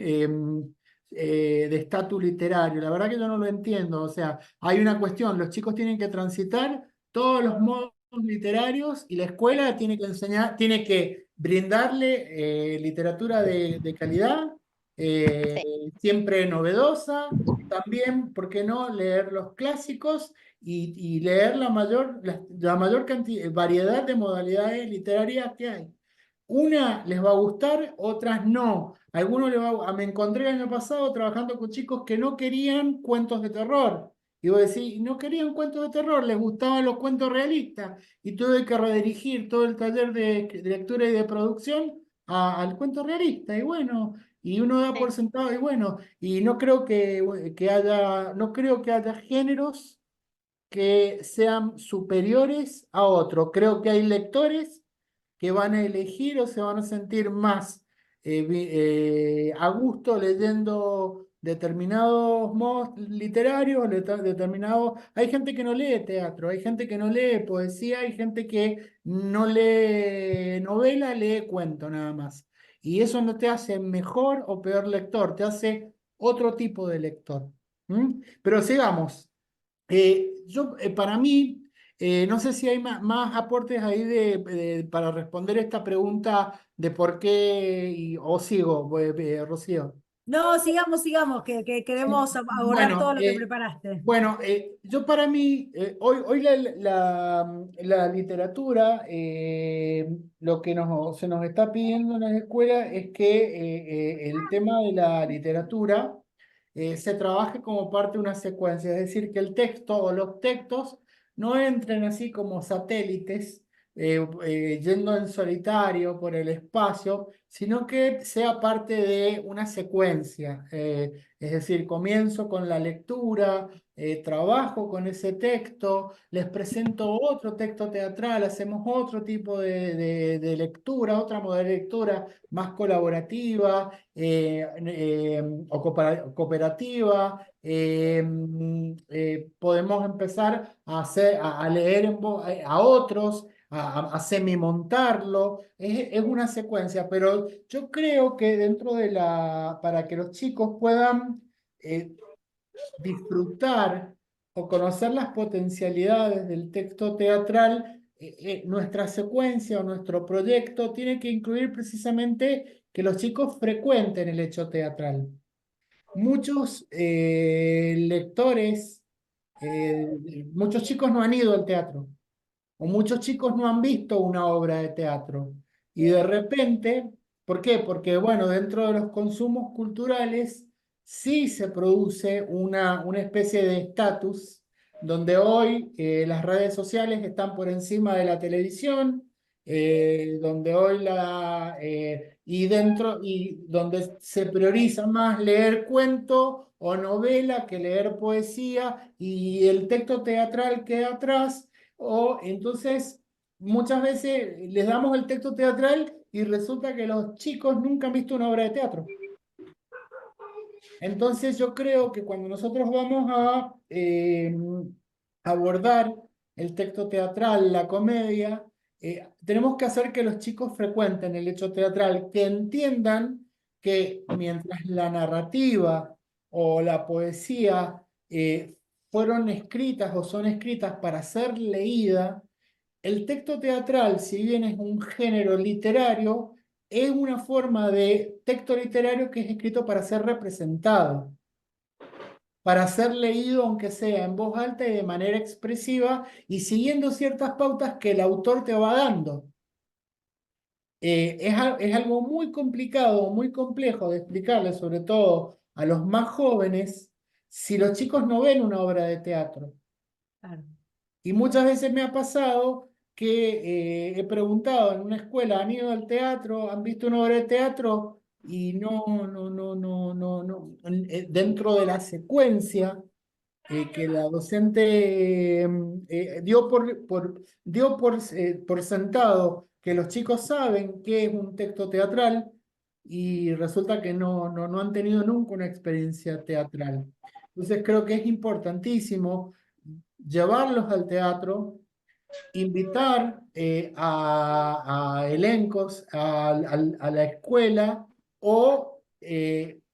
estatus literario. La verdad que yo no lo entiendo. O sea, hay una cuestión, los chicos tienen que transitar todos los modos literarios y la escuela tiene que enseñar, tiene que brindarle literatura de calidad, eh, sí, siempre novedosa, también, ¿por qué no?, leer los clásicos y leer la mayor variedad de modalidades literarias que hay. Una les va a gustar, otras no. Algunos les va me encontré el año pasado trabajando con chicos que no querían cuentos de terror. Y vos decís, no querían cuentos de terror, les gustaban los cuentos realistas. Y tuve que redirigir todo el taller de lectura y de producción al cuento realista. Y bueno, y uno da por sí, sentado, y bueno, y no creo que haya géneros que sean superiores a otros. Creo que hay lectores que van a elegir o se van a sentir más a gusto leyendo determinados modos literarios, determinados... Hay gente que no lee teatro, hay gente que no lee poesía, hay gente que no lee novela, lee cuento nada más. Y eso no te hace mejor o peor lector, te hace otro tipo de lector. ¿Mm? Pero sigamos. Para mí, no sé si hay más aportes ahí para responder esta pregunta de por qué, o sigo, Rocío. No, sigamos, sigamos, que queremos abordar todo Bueno, lo que preparaste. yo para mí, hoy la literatura, lo que se nos está pidiendo en las escuelas es que el tema de la literatura se trabaje como parte de una secuencia, es decir, que el texto o los textos no entren así como satélites, yendo en solitario por el espacio, sino que sea parte de una secuencia. Es decir, comienzo con la lectura, trabajo con ese texto, les presento otro texto teatral, hacemos otro tipo de lectura, otra modalidad de lectura más colaborativa o cooperativa. Podemos empezar a leer a otros, a semimontarlo. Es una secuencia, pero yo creo que para que los chicos puedan disfrutar o conocer las potencialidades del texto teatral, nuestra secuencia o nuestro proyecto tiene que incluir precisamente que los chicos frecuenten el hecho teatral. Muchos lectores, muchos chicos no han ido al teatro o muchos chicos no han visto una obra de teatro. Y de repente, ¿por qué? Porque, bueno, dentro de los consumos culturales sí se produce una especie de estatus donde hoy las redes sociales están por encima de la televisión, donde hoy y donde se prioriza más leer cuento o novela que leer poesía, y el texto teatral queda atrás. O entonces, muchas veces les damos el texto teatral y resulta que los chicos nunca han visto una obra de teatro. Entonces yo creo que cuando nosotros vamos a abordar el texto teatral, la comedia, tenemos que hacer que los chicos frecuenten el hecho teatral, que entiendan que mientras la narrativa o la poesía fueron escritas o son escritas para ser leída, el texto teatral, si bien es un género literario, es una forma de texto literario que es escrito para ser representado, para ser leído, aunque sea en voz alta y de manera expresiva, y siguiendo ciertas pautas que el autor te va dando. Es algo muy complicado, muy complejo de explicarle, sobre todo a los más jóvenes, si los chicos no ven una obra de teatro. Claro. Y muchas veces me ha pasado que he preguntado en una escuela, ¿han ido al teatro? ¿Han visto una obra de teatro? Y no. Dentro de la secuencia que la docente dio por sentado que los chicos saben qué es un texto teatral y resulta que no han tenido nunca una experiencia teatral. Entonces creo que es importantísimo llevarlos al teatro, invitar a elencos a la escuela o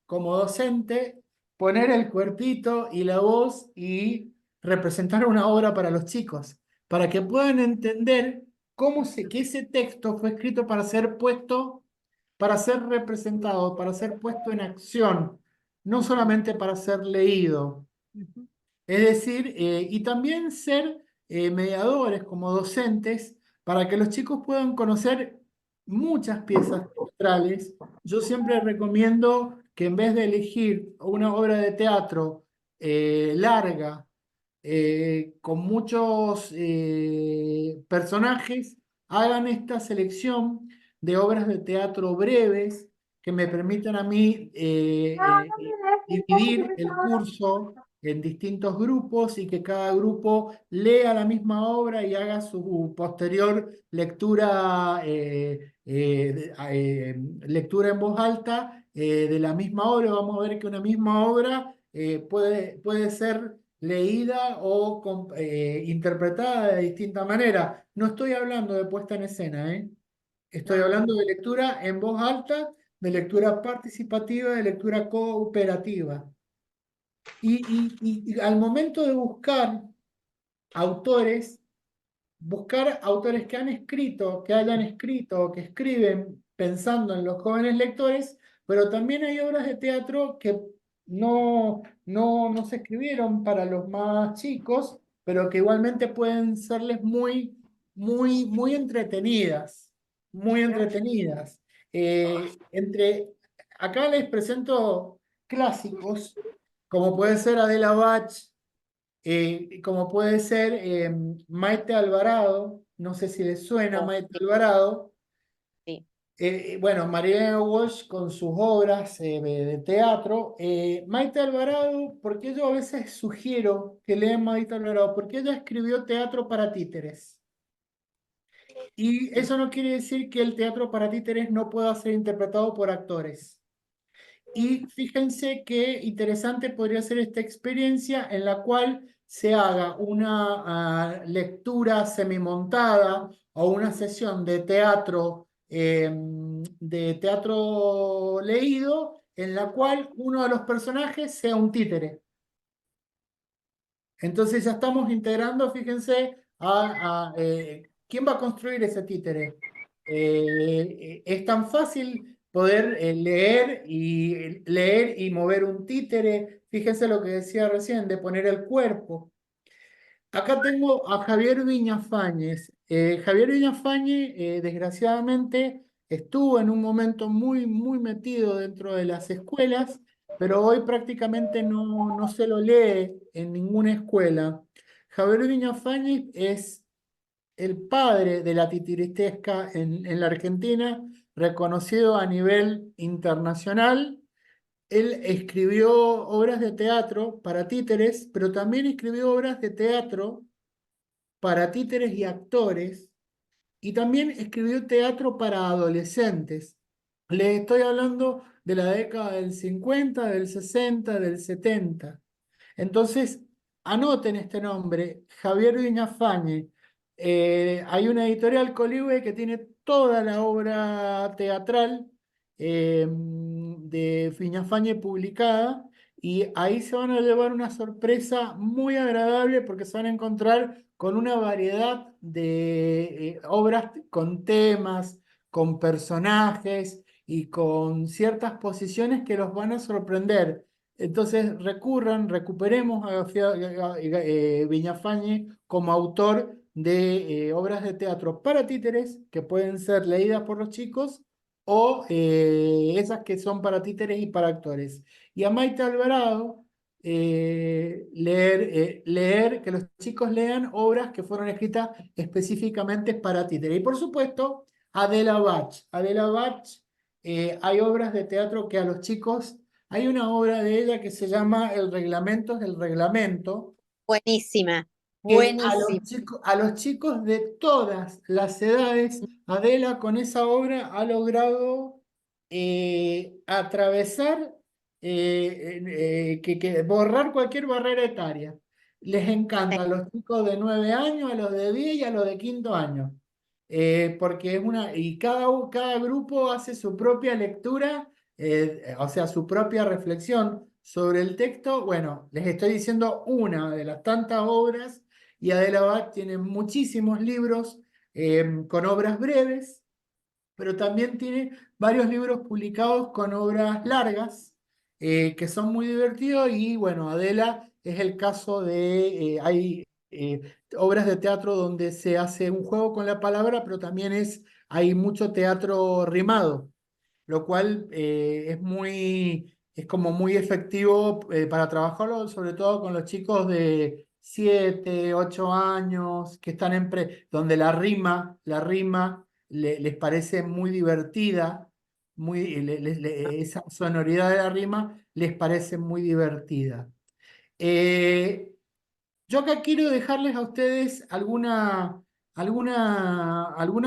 como docente poner el cuerpito y la voz y representar una obra para los chicos, para que puedan entender que ese texto fue escrito para ser puesto, para ser representado, para ser puesto en acción, no solamente para ser leído. Ujú. Es decir, y también ser mediadores como docentes para que los chicos puedan conocer muchas piezas teatrales. Yo siempre recomiendo que en vez de elegir una obra de teatro larga, con muchos personajes, hagan esta selección de obras de teatro breves que me permitan a mí dividir el curso en distintos grupos y que cada grupo lea la misma obra y haga su posterior lectura, lectura en voz alta de la misma obra. Vamos a ver que una misma obra puede ser leída o interpretada de distinta manera. No estoy hablando de puesta en escena, ¿eh? Estoy hablando de lectura en voz alta, de lectura participativa, de lectura cooperativa. Y al momento de autores, buscar autores que han escrito, que hayan escrito, que escriben pensando en los jóvenes lectores, pero también hay obras de teatro que no se escribieron para los más chicos, pero que igualmente pueden serles muy entretenidas, muy entretenidas. Acá les presento clásicos, como puede ser Adela Bach, como puede ser Maite Alvarado, no sé si les suena Oh, Maite Alvarado. sí. Bueno, Marianne Walsh con sus obras de teatro. Maite Alvarado, porque yo a veces sugiero que lean Maite Alvarado, porque ella escribió teatro para títeres. Y eso no quiere decir que el teatro para títeres no pueda ser interpretado por actores. Y fíjense qué interesante podría ser esta experiencia en la cual se haga una lectura semimontada o una sesión de teatro leído en la cual uno de los personajes sea un títere. Entonces ya estamos integrando, fíjense, ¿quién va a construir ese títere? Es tan fácil poder leer y mover un títere. Fíjense lo que decía recién, de poner el cuerpo. Acá tengo a Javier Viñafañez. Javier Viñafañez, desgraciadamente, estuvo en un momento muy metido dentro de las escuelas, pero hoy prácticamente no se lo lee en ninguna escuela. Javier Viñafañez es el padre de la titiritesca en la Argentina, reconocido a nivel internacional. Él escribió obras de teatro para títeres, pero también escribió obras de teatro para títeres y actores, y también escribió teatro para adolescentes. Les estoy hablando de la década del 50, del 60, del 70. Entonces, anoten este nombre, Javier Viñafañe. Hay una editorial Coligüe que tiene toda la obra teatral de Viñafañe publicada, y ahí se van a llevar una sorpresa muy agradable porque se van a encontrar con una variedad de obras con temas, con personajes y con ciertas posiciones que los van a sorprender. Entonces recuperemos a Viñafañe como autor de obras de teatro para títeres que pueden ser leídas por los chicos, o esas que son para títeres y para actores. Y a Maite Alvarado, leer, que los chicos lean obras que fueron escritas específicamente para títeres. Y por supuesto, Adela Bach. Adela Bach, hay obras de teatro que a los chicos... Hay una obra de ella que se llama El reglamento del reglamento, Buenísima, que buenísima. a los chicos de todas las edades, Adela con esa obra ha logrado atravesar, borrar cualquier barrera etaria. Les encanta a los chicos de 9 años, a los de 10 y a los de quinto año. Porque es y cada grupo hace su propia lectura, o sea, su propia reflexión sobre el texto. Bueno, les estoy diciendo una de las tantas obras, y Adela Bach tiene muchísimos libros con obras breves, pero también tiene varios libros publicados con obras largas, que son muy divertidos. Y bueno, Adela es el caso de, hay obras de teatro donde se hace un juego con la palabra, pero también hay mucho teatro rimado, lo cual es como muy efectivo para trabajarlo, sobre todo con los chicos de 7, 8 años, que están donde la rima les parece muy divertida, esa sonoridad de la rima les parece muy divertida. Eh, yo acá quiero dejarles a ustedes alguna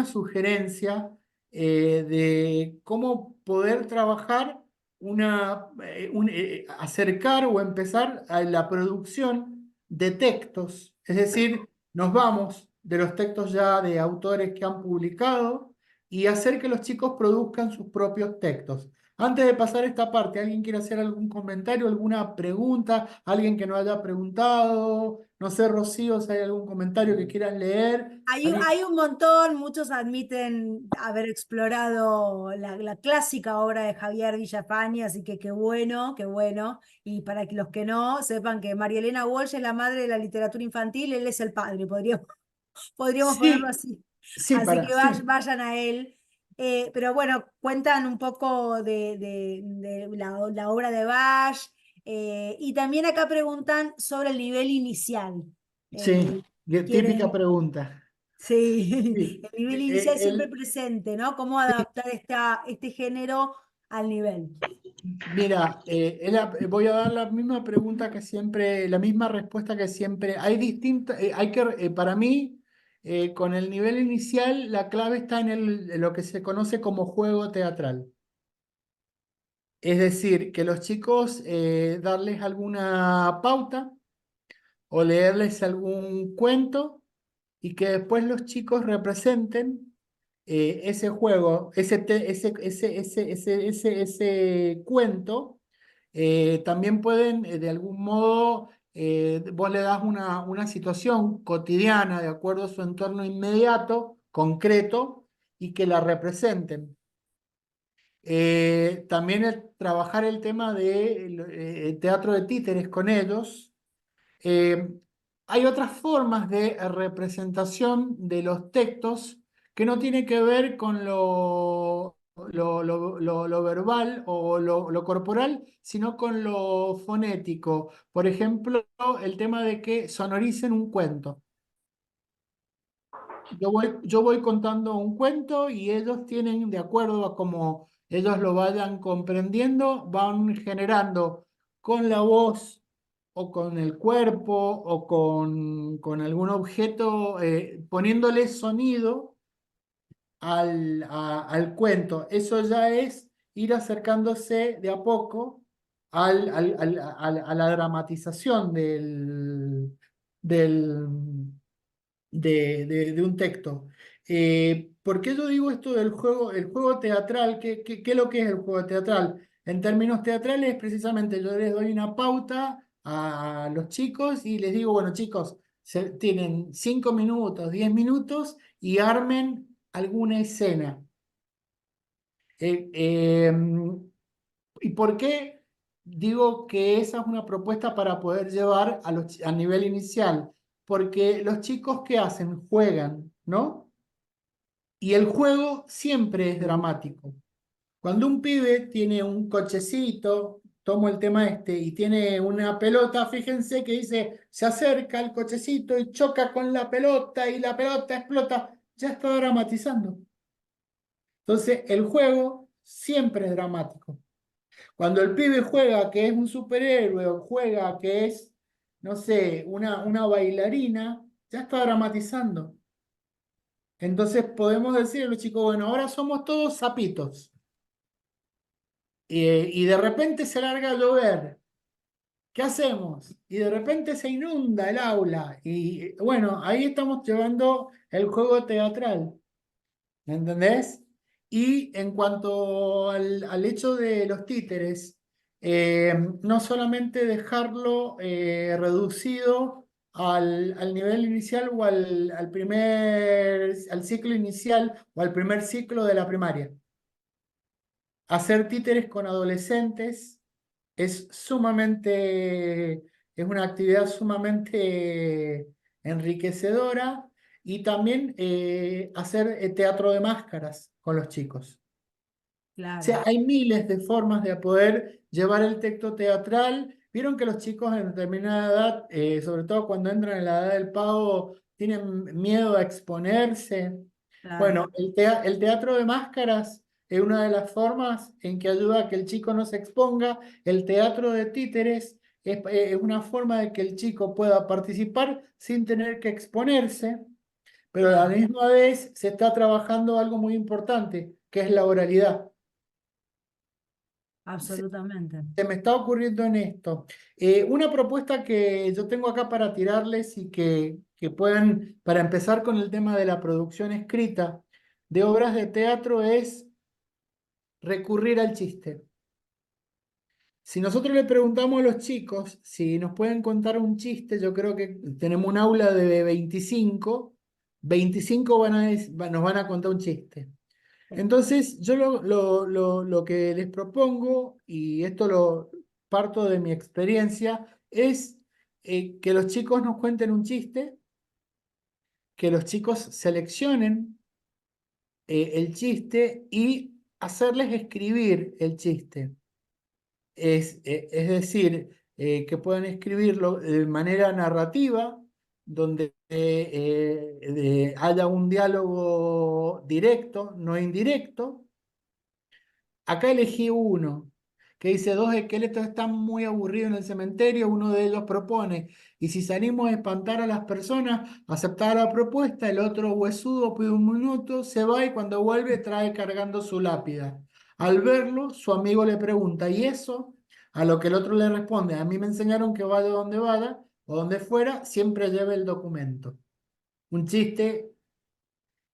sugerencia de cómo poder trabajar acercar o empezar a la producción de textos. Es decir, nos vamos de los textos ya de autores que han publicado y hacer que los chicos produzcan sus propios textos. Antes de pasar esta parte, ¿alguien quiere hacer algún comentario, alguna pregunta? ¿Alguien que no haya preguntado? No sé, Rocío, si hay algún comentario que quieras leer. Hay un montón, muchos admiten haber explorado la clásica obra de Javier Villafañe, así que qué bueno, qué bueno. Y para que los que no, sepan que María Elena Walsh es la madre de la literatura infantil, él es el padre, podríamos ponerlo Sí, así. sí, Así que sí. vayan a él. Pero bueno, cuentan un poco de la obra de Bach. Y también acá preguntan sobre el nivel inicial. Eh, Sí, típica quieren, pregunta. sí, Sí, el nivel inicial siempre presente, ¿no? ¿Cómo adaptar este género al nivel? mira, voy a dar la misma pregunta que siempre, la misma respuesta que siempre. Hay distintas, para mí, con el nivel inicial, la clave está en lo que se conoce como juego teatral. Es decir, que los chicos, darles alguna pauta o leerles algún cuento, y que después los chicos representen ese juego, ese cuento. También pueden, de algún modo, vos le das una situación cotidiana de acuerdo a su entorno inmediato, concreto, y que la representen. También trabajar el tema de teatro de títeres con ellos. eh, Hay otras formas de representación de los textos que no tiene que ver con lo verbal o lo corporal, sino con lo fonético. Por ejemplo, el tema de que sonoricen un cuento. Yo voy contando un cuento y ellos tienen, de acuerdo a cómo ellos lo vayan comprendiendo, van generando con la voz o con el cuerpo o con algún objeto, poniéndole sonido al cuento. Eso ya es ir acercándose de a poco a la dramatización del, de un texto. ¿Por qué yo digo esto del juego, el juego teatral? ¿Qué es lo que es el juego teatral? En términos teatrales, precisamente yo les doy una pauta a los chicos y les digo, bueno, chicos, tienen 5 minutos, 10 minutos y armen alguna escena. ¿Y por qué digo que esa es una propuesta para poder llevar a nivel inicial? Porque los chicos, ¿qué hacen? Juegan, ¿no? Y el juego siempre es dramático. Cuando un pibe tiene un cochecito, tomo el tema este, y tiene una pelota, fíjense que dice, se acerca al cochecito y choca con la pelota y la pelota explota, ya está dramatizando. Entonces, el juego siempre es dramático. Cuando el pibe juega que es un superhéroe o juega que es, no sé, una bailarina, ya está dramatizando. Entonces podemos decirle a los chicos, bueno, ahora somos todos sapitos. Y de repente se larga a llover. ¿Qué hacemos? Y de repente se inunda el aula. Y bueno, ahí estamos llevando el juego teatral. ¿Me entendés? Y en cuanto al hecho de los títeres, no solamente dejarlo reducido al nivel inicial o al ciclo inicial o al primer ciclo de la primaria. Hacer títeres con adolescentes es es una actividad sumamente enriquecedora y también hacer teatro de máscaras con los chicos. O sea, Claro, hay miles de formas de poder llevar el texto teatral. Vieron que los chicos en determinada edad, sobre todo cuando entran en la edad del pavo, tienen miedo a exponerse. claro. Bueno, el teatro de máscaras es una de las formas en que ayuda a que el chico no se exponga. El teatro de títeres es una forma de que el chico pueda participar sin tener que exponerse, pero a la misma vez se está trabajando algo muy importante, que es la oralidad. Absolutamente. Se me está ocurriendo en esto. Una propuesta que yo tengo acá para tirarles y que puedan, para empezar con el tema de la producción escrita de obras de teatro, es recurrir al chiste. Si nosotros le preguntamos a los chicos si nos pueden contar un chiste, yo creo que tenemos un aula de 25, 25 nos van a contar un chiste. Entonces, yo lo que les propongo, y esto lo parto de mi experiencia, es que los chicos nos cuenten un chiste, que los chicos seleccionen el chiste y hacerles escribir el chiste. Es decir, que puedan escribirlo de manera narrativa, donde haya un diálogo directo, no indirecto. Acá elegí uno que dice: dos esqueletos están muy aburridos en el cementerio. Uno de ellos propone: y si salimos a espantar a las personas, aceptar la propuesta. El otro huesudo pide un minuto, se va y cuando vuelve trae cargando su lápida. Al verlo, su amigo le pregunta: ¿y eso? A lo que el otro le responde: a mí me enseñaron que vaya donde vaya o donde fuera, siempre lleve el documento. Un chiste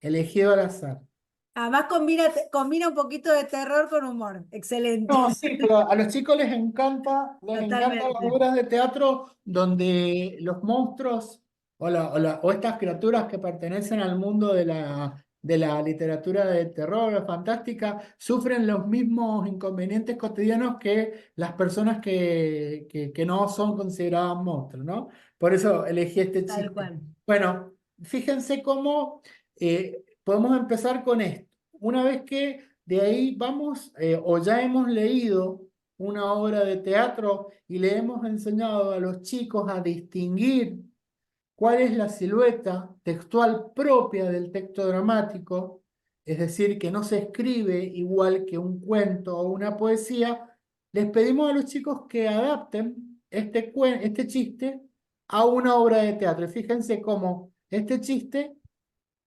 elegido al azar. Además combina un poquito de terror con humor. Excelente. No, sí, pero a los chicos les encantan las Totalmente. obras de teatro donde los monstruos o estas criaturas que pertenecen al mundo de la literatura de terror o fantástica sufren los mismos inconvenientes cotidianos que las personas que no son consideradas monstruos, ¿no? Por eso elegí este Tal chiste. cual. Bueno, fíjense cómo podemos empezar con esto. Una vez que de ahí vamos, o ya hemos leído una obra de teatro y le hemos enseñado a los chicos a distinguir cuál es la silueta textual propia del texto dramático, es decir, que no se escribe igual que un cuento o una poesía. Les pedimos a los chicos que adapten este chiste a una obra de teatro. Y fíjense cómo este chiste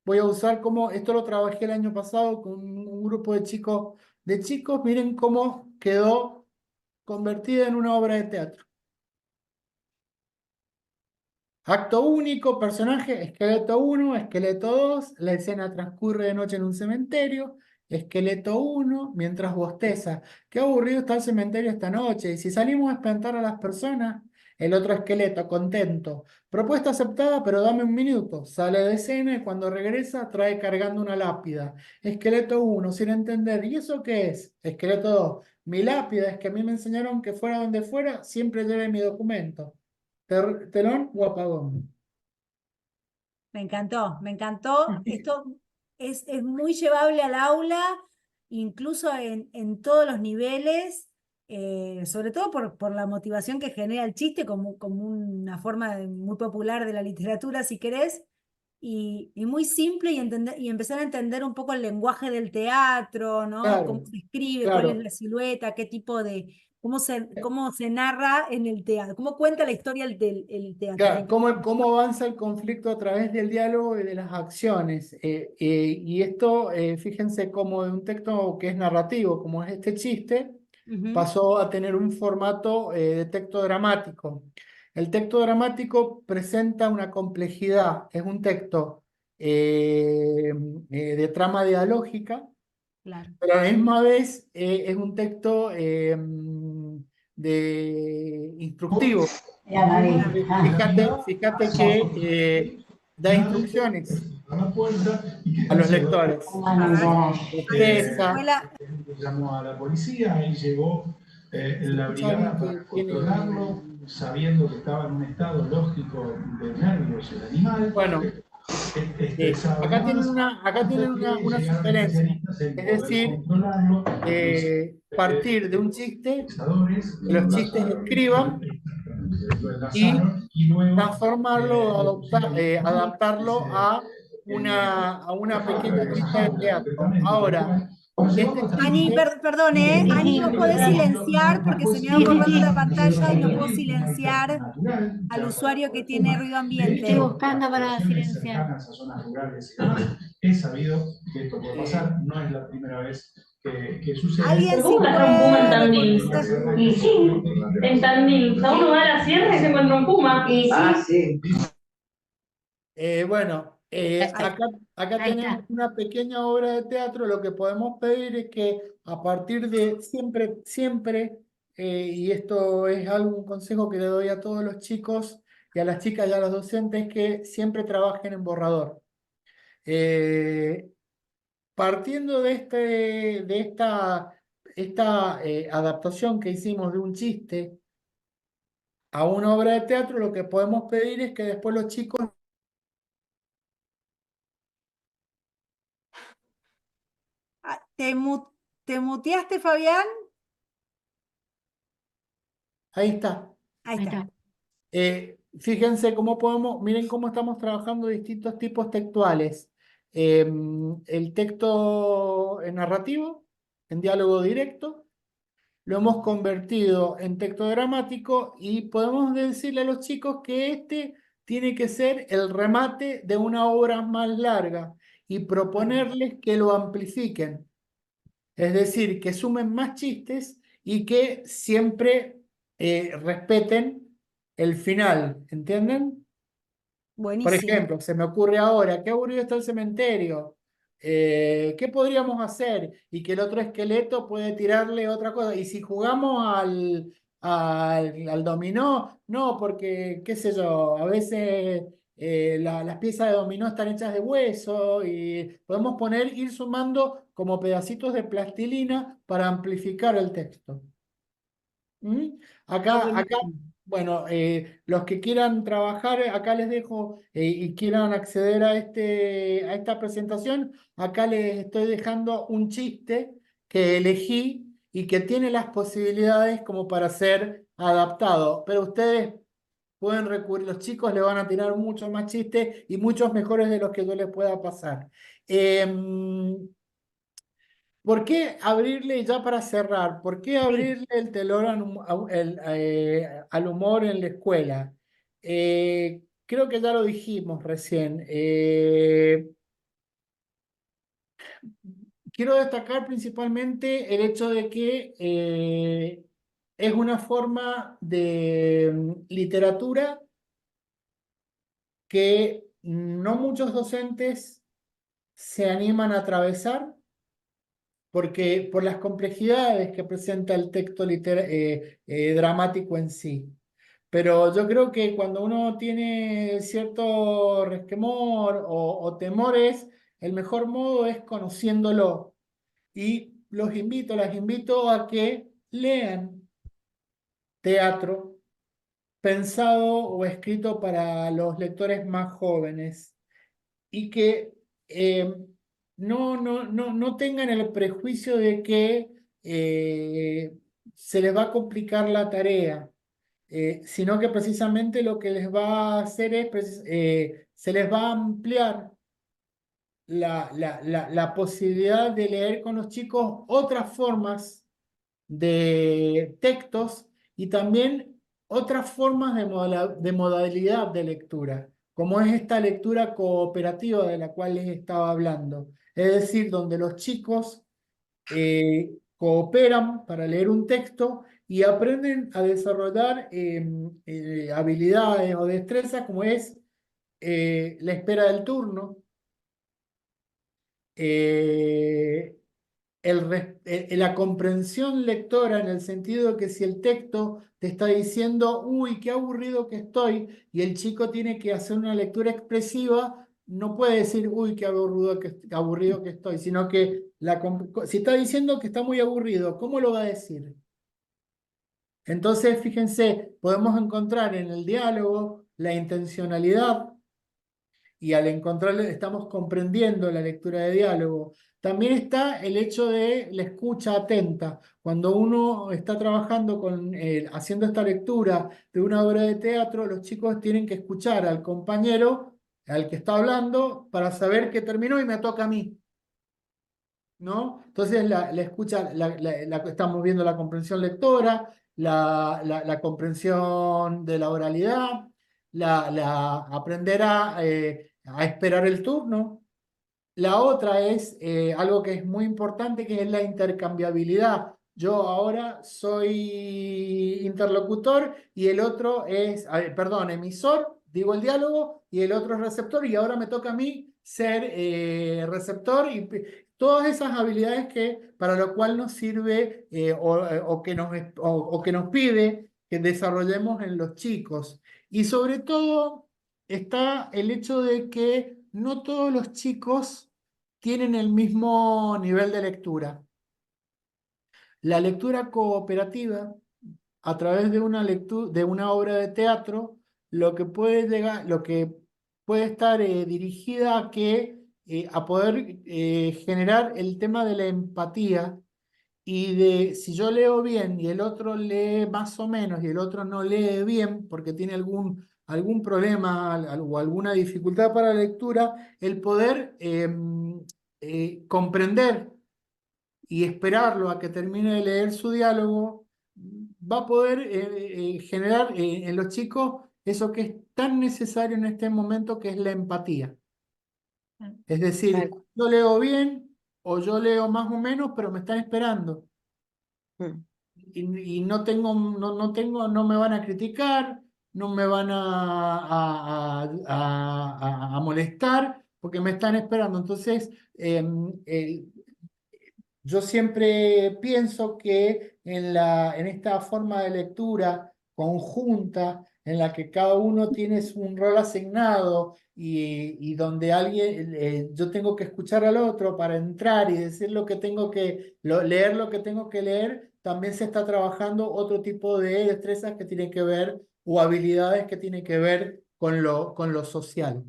voy a usar esto lo trabajé el año pasado con un grupo de chicos de chicos, miren cómo quedó convertida en una obra de teatro. Acto único, personaje, esqueleto 1, esqueleto 2, la escena transcurre de noche en un cementerio, esqueleto 1, mientras bosteza. Qué aburrido está el cementerio esta noche, y si salimos a espantar a las personas, el otro esqueleto, contento. Propuesta aceptada, pero dame un minuto. Sale de escena y cuando regresa trae cargando una lápida. Esqueleto 1, sin entender. ¿Y eso qué es? Esqueleto 2. Mi lápida es que a mí me enseñaron que fuera donde fuera, siempre lleve mi documento. Telón o apagón. Me encantó, me encantó. Esto es muy llevable al aula, incluso en todos los niveles, sobre todo por la motivación que genera el chiste como una forma muy popular de la literatura, si querés, y muy simple y empezar a entender un poco el lenguaje del teatro, ¿no? Cómo Claro, se escribe, cuál es claro. la silueta, qué tipo de, cómo se narra en el teatro, cómo cuenta la historia el teatro. Claro, cómo avanza el conflicto a través del diálogo y de las acciones. Y esto, fíjense cómo de un texto que es narrativo, como es este chiste, Ujú, pasó a tener un formato de texto dramático. El texto dramático presenta una complejidad, es un texto de trama dialógica, claro. pero a la misma vez es un texto instructivo. Fíjate que da instrucciones a los lectores. A ver, ahí se Bosteza, fue la. Llamó a la policía, ahí llegó se la escucha alguien brigada para que controlarlo, tiene... sabiendo que estaba en un estado lógico de nervios el animal, Bueno, estresado además, acá tienen porque una llegaron sugerencia. especialistas en Es poder decir, controlarlo, partir de un chiste, pensadores, que los chistes escriban lo y enlazaron y luego transformarlo, lo pusieron en común y adaptarlo se a una pequeña de esa pieza de jaula teatro. concretamente, pero Ahora, bueno, nos llevó este bastante Ani, chiste, perdón, ¿eh? Ani, ¿nos podés silenciar? Porque se me va borrando la pantalla y no puedo silenciar al usuario que tiene ruido ambiente. Estoy buscando para silenciar. A zonas rurales y demás, he sabido que esto puede pasar, no es la primera vez que sucede. ¿Alguien ¿Cómo sí sacar un puma en puede? Tandil? Porque Y sí, en Tandil. O sea, uno va a la sierra y se encuentra un puma. Y sí. Ah, sí. bueno, Ahí, acá Ahí tenemos está. una pequeña obra de teatro. Lo que podemos pedir es que a partir de siempre, y esto es algo, un consejo que le doy a todos los chicos y a las chicas y a los docentes, que siempre trabajen en borrador. Eh, Partiendo de esta adaptación que hicimos de un chiste a una obra de teatro, lo que podemos pedir es que después los chicos... ¿te muteaste, Fabián? Ahí está. Ahí Ahí está. está. Fíjense cómo miren cómo estamos trabajando distintos tipos textuales. El texto narrativo, en diálogo directo, lo hemos convertido en texto dramático y podemos decirle a los chicos que este tiene que ser el remate de una obra más larga y proponerles que lo amplifiquen. Es decir, que sumen más chistes y que siempre respeten el final, ¿entienden? Por Buenísimo. ejemplo, se me ocurre ahora, qué aburrido está el cementerio. ¿Qué podríamos hacer? Y que el otro esqueleto puede tirarle otra cosa. Y si jugamos al dominó, no, porque, qué sé yo, a veces las piezas de dominó están hechas de hueso y podemos ir sumando como pedacitos de plastilina para amplificar el texto. ¿Mm? Está Acá, buenísimo. bueno, los que quieran trabajar, acá les dejo y quieran acceder a esta presentación, acá les estoy dejando un chiste que elegí y que tiene las posibilidades como para ser adaptado, pero ustedes pueden recurrir, los chicos le van a tirar muchos más chistes y muchos mejores de los que yo les pueda pasar. ¿Por qué abrirle, ya para cerrar, por qué Sí. abrirle el telón al humor en la escuela? Creo que ya lo dijimos recién. quiero destacar principalmente el hecho de que es una forma de literatura que no muchos docentes se animan a atravesar porque por las complejidades que presenta el texto dramático en sí. Pero yo creo que cuando uno tiene cierto resquemor o temores, el mejor modo es conociéndolo. Y las invito a que lean teatro pensado o escrito para los lectores más jóvenes y que no tengan el prejuicio de que se les va a complicar la tarea, sino que precisamente lo que les va a hacer es, se les va a ampliar la posibilidad de leer con los chicos otras formas de textos y también otras formas de modalidad de lectura, como es esta lectura cooperativa de la cual les estaba hablando. Es decir, donde los chicos cooperan para leer un texto y aprenden a desarrollar habilidades o destrezas como es la espera del turno, la comprensión lectora en el sentido de que si el texto te está diciendo, uy, qué aburrido que estoy, y el chico tiene que hacer una lectura expresiva, no puede decir, uy, qué aburrido que estoy, sino que si está diciendo que está muy aburrido, ¿cómo lo va a decir? Entonces, fíjense, podemos encontrar en el diálogo la intencionalidad y al encontrarlo estamos comprendiendo la lectura de diálogo. También está el hecho de la escucha atenta. Cuando uno está trabajando haciendo esta lectura de una obra de teatro, los chicos tienen que escuchar al compañero, al que está hablando, para saber que terminó y me toca a mí, ¿no? Entonces la escucha, estamos viendo la comprensión lectora, la comprensión de la oralidad, aprender a esperar el turno. La otra es algo que es muy importante, que es la intercambiabilidad. Yo ahora soy interlocutor y el otro es, perdón, emisor, digo el diálogo, y el otro es receptor, y ahora me toca a mí ser receptor, y todas esas habilidades para lo cual nos sirve o que nos pide que desarrollemos en los chicos. Y sobre todo está el hecho de que no todos los chicos tienen el mismo nivel de lectura. La lectura cooperativa, a través de una obra de teatro, lo que puede estar dirigida a poder generar el tema de la empatía y de si yo leo bien y el otro lee más o menos y el otro no lee bien porque tiene algún problema o alguna dificultad para la lectura, el poder comprender y esperarlo a que termine de leer su diálogo, va a poder generar en los chicos eso que es tan necesario en este momento, que es la empatía. Es decir, yo leo bien o yo leo más o menos, pero me están esperando. Y no me van a criticar, no me van a molestar, porque me están esperando. Entonces, yo siempre pienso que en esta forma de lectura conjunta, en la que cada uno tiene un rol asignado y donde yo tengo que escuchar al otro para entrar y decir leer lo que tengo que leer, también se está trabajando otro tipo de destrezas que tienen que ver, o habilidades que tienen que ver con lo social.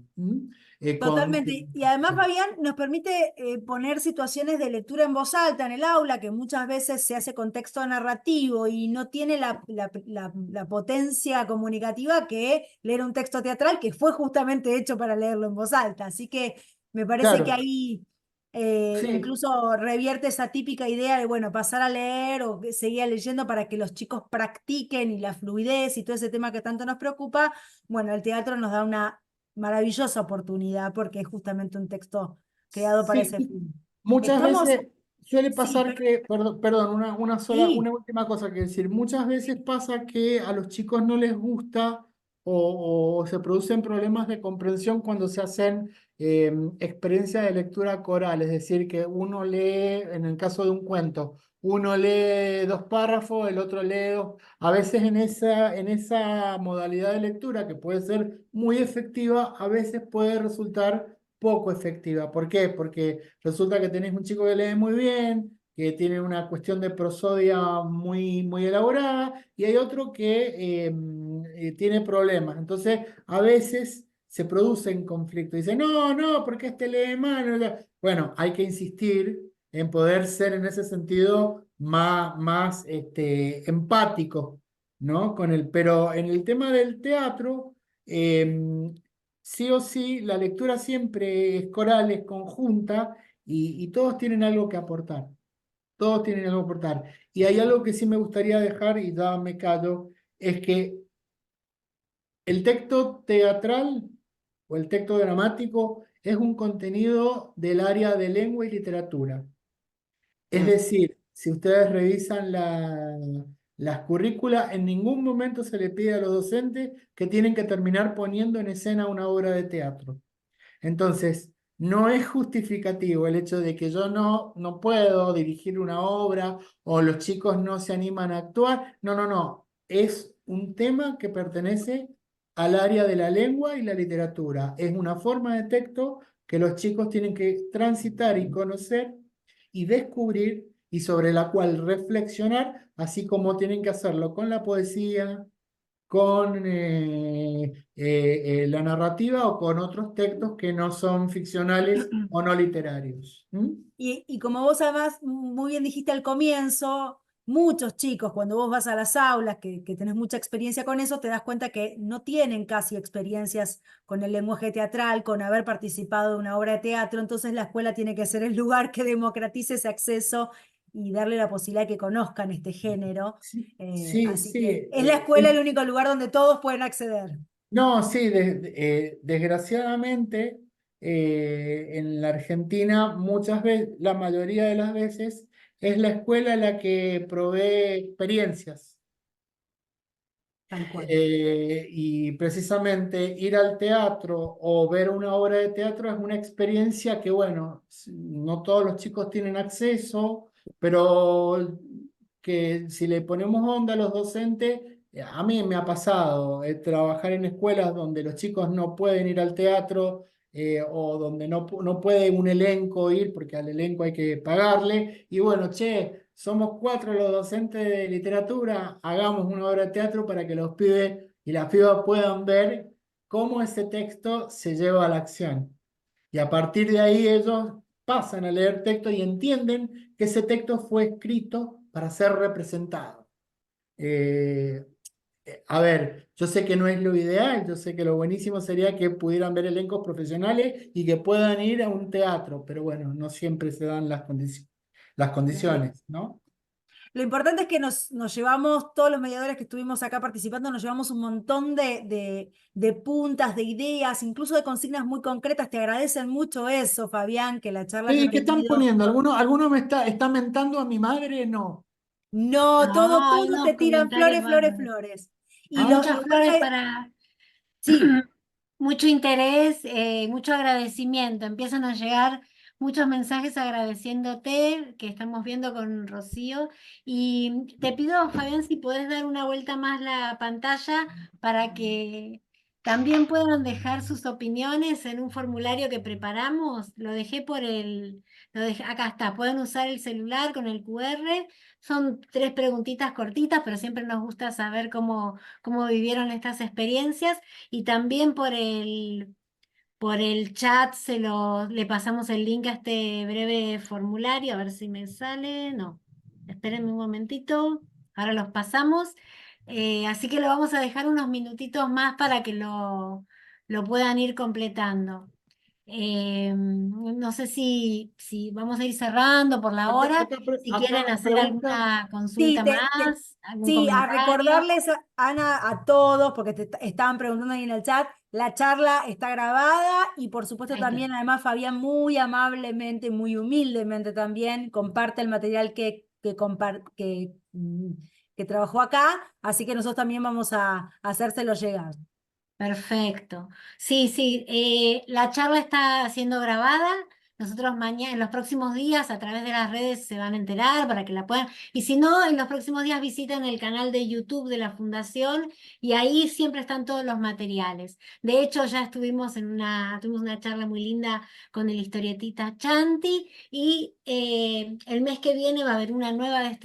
Totalmente. Y además, Fabián, nos permite poner situaciones de lectura en voz alta en el aula, que muchas veces se hace con texto narrativo y no tiene la potencia comunicativa que leer un texto teatral, que fue justamente hecho para leerlo en voz alta. Así que me parece que ahí incluso revierte esa típica idea de, bueno, pasar a leer o seguir leyendo para que los chicos practiquen, y la fluidez y todo ese tema que tanto nos preocupa. Bueno, el teatro nos da una maravillosa oportunidad porque es justamente un texto creado para ese fin. Muchas veces suele Sí, pasar que, perdón, sí. una última cosa que decir. Muchas veces pasa que a los chicos no les gusta o se producen problemas de comprensión cuando se hacen experiencias de lectura coral, es decir, que uno lee, en el caso de un cuento, uno lee 2 párrafos, el otro lee 2. A veces en esa modalidad de lectura, que puede ser muy efectiva, a veces puede resultar poco efectiva. ¿Por qué? Porque resulta que tenés un chico que lee muy bien, que tiene una cuestión de prosodia muy, muy elaborada, y hay otro que tiene problemas. Entonces, a veces se producen conflictos. Dice, no, no, porque este lee mal. Bueno, hay que insistir en poder ser en ese sentido más empático, ¿no? Pero en el tema del teatro, sí o sí, la lectura siempre es coral, es conjunta y todos tienen algo que aportar. Todos tienen algo que aportar. Y hay algo que sí me gustaría dejar, y ya me callo, es que el texto teatral o el texto dramático es un contenido del área de lengua y literatura. Es decir, si ustedes revisan las currículas, en ningún momento se le pide a los docentes que tienen que terminar poniendo en escena una obra de teatro. Entonces, no es justificativo el hecho de que yo no puedo dirigir una obra o los chicos no se animan a actuar. No, no, no. Es un tema que pertenece al área de la lengua y la literatura. Es una forma de texto que los chicos tienen que transitar y conocer y descubrir y sobre la cual reflexionar, así como tienen que hacerlo con la poesía, con la narrativa o con otros textos que no son ficcionales o no literarios. ¿Mm? Y como vos además muy bien dijiste al comienzo, muchos chicos, cuando vos vas a las aulas, que tenés mucha experiencia con eso, te das cuenta que no tienen casi experiencias con el lenguaje teatral, con haber participado de una obra de teatro, entonces la escuela tiene que ser el lugar que democratice ese acceso y darle la posibilidad de que conozcan este género. Sí, sí, Así sí. que es la escuela el único lugar donde todos pueden acceder. No, sí, desgraciadamente en la Argentina muchas veces, la mayoría de las veces, es la escuela la que provee experiencias. Tal cual. Y precisamente ir al teatro o ver una obra de teatro es una experiencia que, bueno, no todos los chicos tienen acceso, pero que si le ponemos onda a los docentes, a mí me ha pasado trabajar en escuelas donde los chicos no pueden ir al teatro o donde no puede un elenco ir porque al elenco hay que pagarle. Y bueno, che, somos 4 los docentes de literatura, hagamos una obra de teatro para que los pibes y las pibas puedan ver cómo ese texto se lleva a la acción. Y a partir de ahí ellos pasan a leer texto y entienden que ese texto fue escrito para ser representado. Eh, a ver, yo sé que no es lo ideal, yo sé que lo buenísimo sería que pudieran ver elencos profesionales y que puedan ir a un teatro, pero bueno, no siempre se dan las condiciones, ¿no? Lo importante es que nos llevamos, todos los mediadores que estuvimos acá participando, nos llevamos un montón de puntas, de ideas, incluso de consignas muy concretas. Te agradecen mucho eso, Fabián, que la charla haya Sí, ¿qué están tenido. poniendo? ¿Alguno me está mentando a mi madre? No. No, Hay todos te unos tiran comentarios flores, flores, bárbaros. flores. Y Ah, Muchas flores para sí, mucho interés, mucho agradecimiento. Empiezan a llegar muchos mensajes agradeciéndote, que estamos viendo con Rocío. Y te pido, Fabián, si podés dar una vuelta más la pantalla para que también puedan dejar sus opiniones en un formulario que preparamos. Lo dejé acá está, pueden usar el celular con el QR. Son 3 preguntitas cortitas, pero siempre nos gusta saber cómo vivieron estas experiencias. Y también por el chat le pasamos el link a este breve formulario, a ver si me sale. No, espérenme un momentito, ahora los pasamos. Así que lo vamos a dejar unos minutitos más para que lo puedan ir completando. No sé si vamos a ir cerrando por la hora, si quieren hacer alguna Sí, consulta más, algún sí, a comentario. recordarles, Ana, a todos, porque estaban preguntando ahí en el chat, la charla está grabada y por supuesto Ahí está. también, además, Fabián muy amablemente, muy humildemente también comparte el material que trabajó acá, así que nosotros también vamos a hacérselo llegar. Perfecto. Sí, sí, la charla está siendo grabada. Nosotros mañana, en los próximos días, a través de las redes se van a enterar para que la puedan. Y si no, en los próximos días visiten el canal de YouTube de la Fundación y ahí siempre están todos los materiales. De hecho, ya tuvimos una charla muy linda con el historietista Chanti y el mes que viene va a haber una nueva de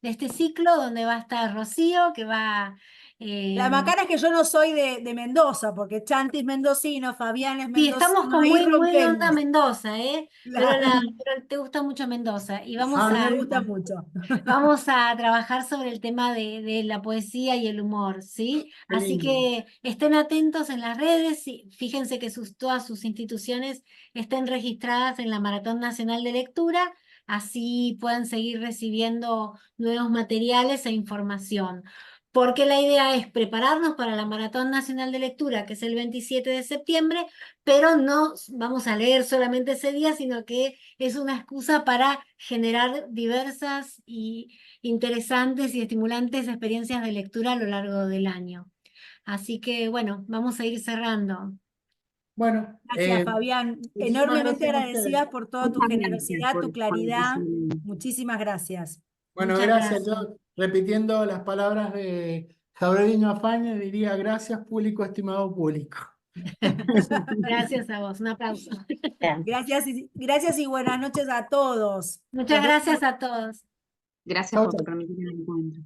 este ciclo donde va a estar Rocío, que va... La eh, macana es que yo no soy de Mendoza, porque Chanti es mendocino, Fabián es Sí, estamos mendocino, con ahí muy de onda rompemos. Mendoza, ¿eh? Claro. Pero te gusta mucho Mendoza. Y A mí me gusta mucho. vamos a trabajar sobre el tema de la poesía y el humor, ¿sí? Qué Así lindo. que estén atentos en las redes y fíjense que todas sus instituciones estén registradas en la Maratón Nacional de Lectura, así puedan seguir recibiendo nuevos materiales e información. Porque la idea es prepararnos para la Maratón Nacional de Lectura, que es el 27 de septiembre, pero no vamos a leer solamente ese día, sino que es una excusa para generar diversas y interesantes y estimulantes experiencias de lectura a lo largo del año. Así que bueno, vamos a ir cerrando. Bueno, Gracias, Fabián. muchísimas Enormemente gracias a ustedes. agradecida por toda tu Muchas gracias generosidad, tu por claridad. su- Muchísimas gracias. Bueno, Muchas gracias. gracias. Yo, repitiendo las palabras de Jabreliño Afaña, diría gracias, público, estimado público. Gracias a vos. Un aplauso. Gracias y buenas noches a todos. Muchas gracias a todos. Gracias Chau, por chau. permitirme el encuentro.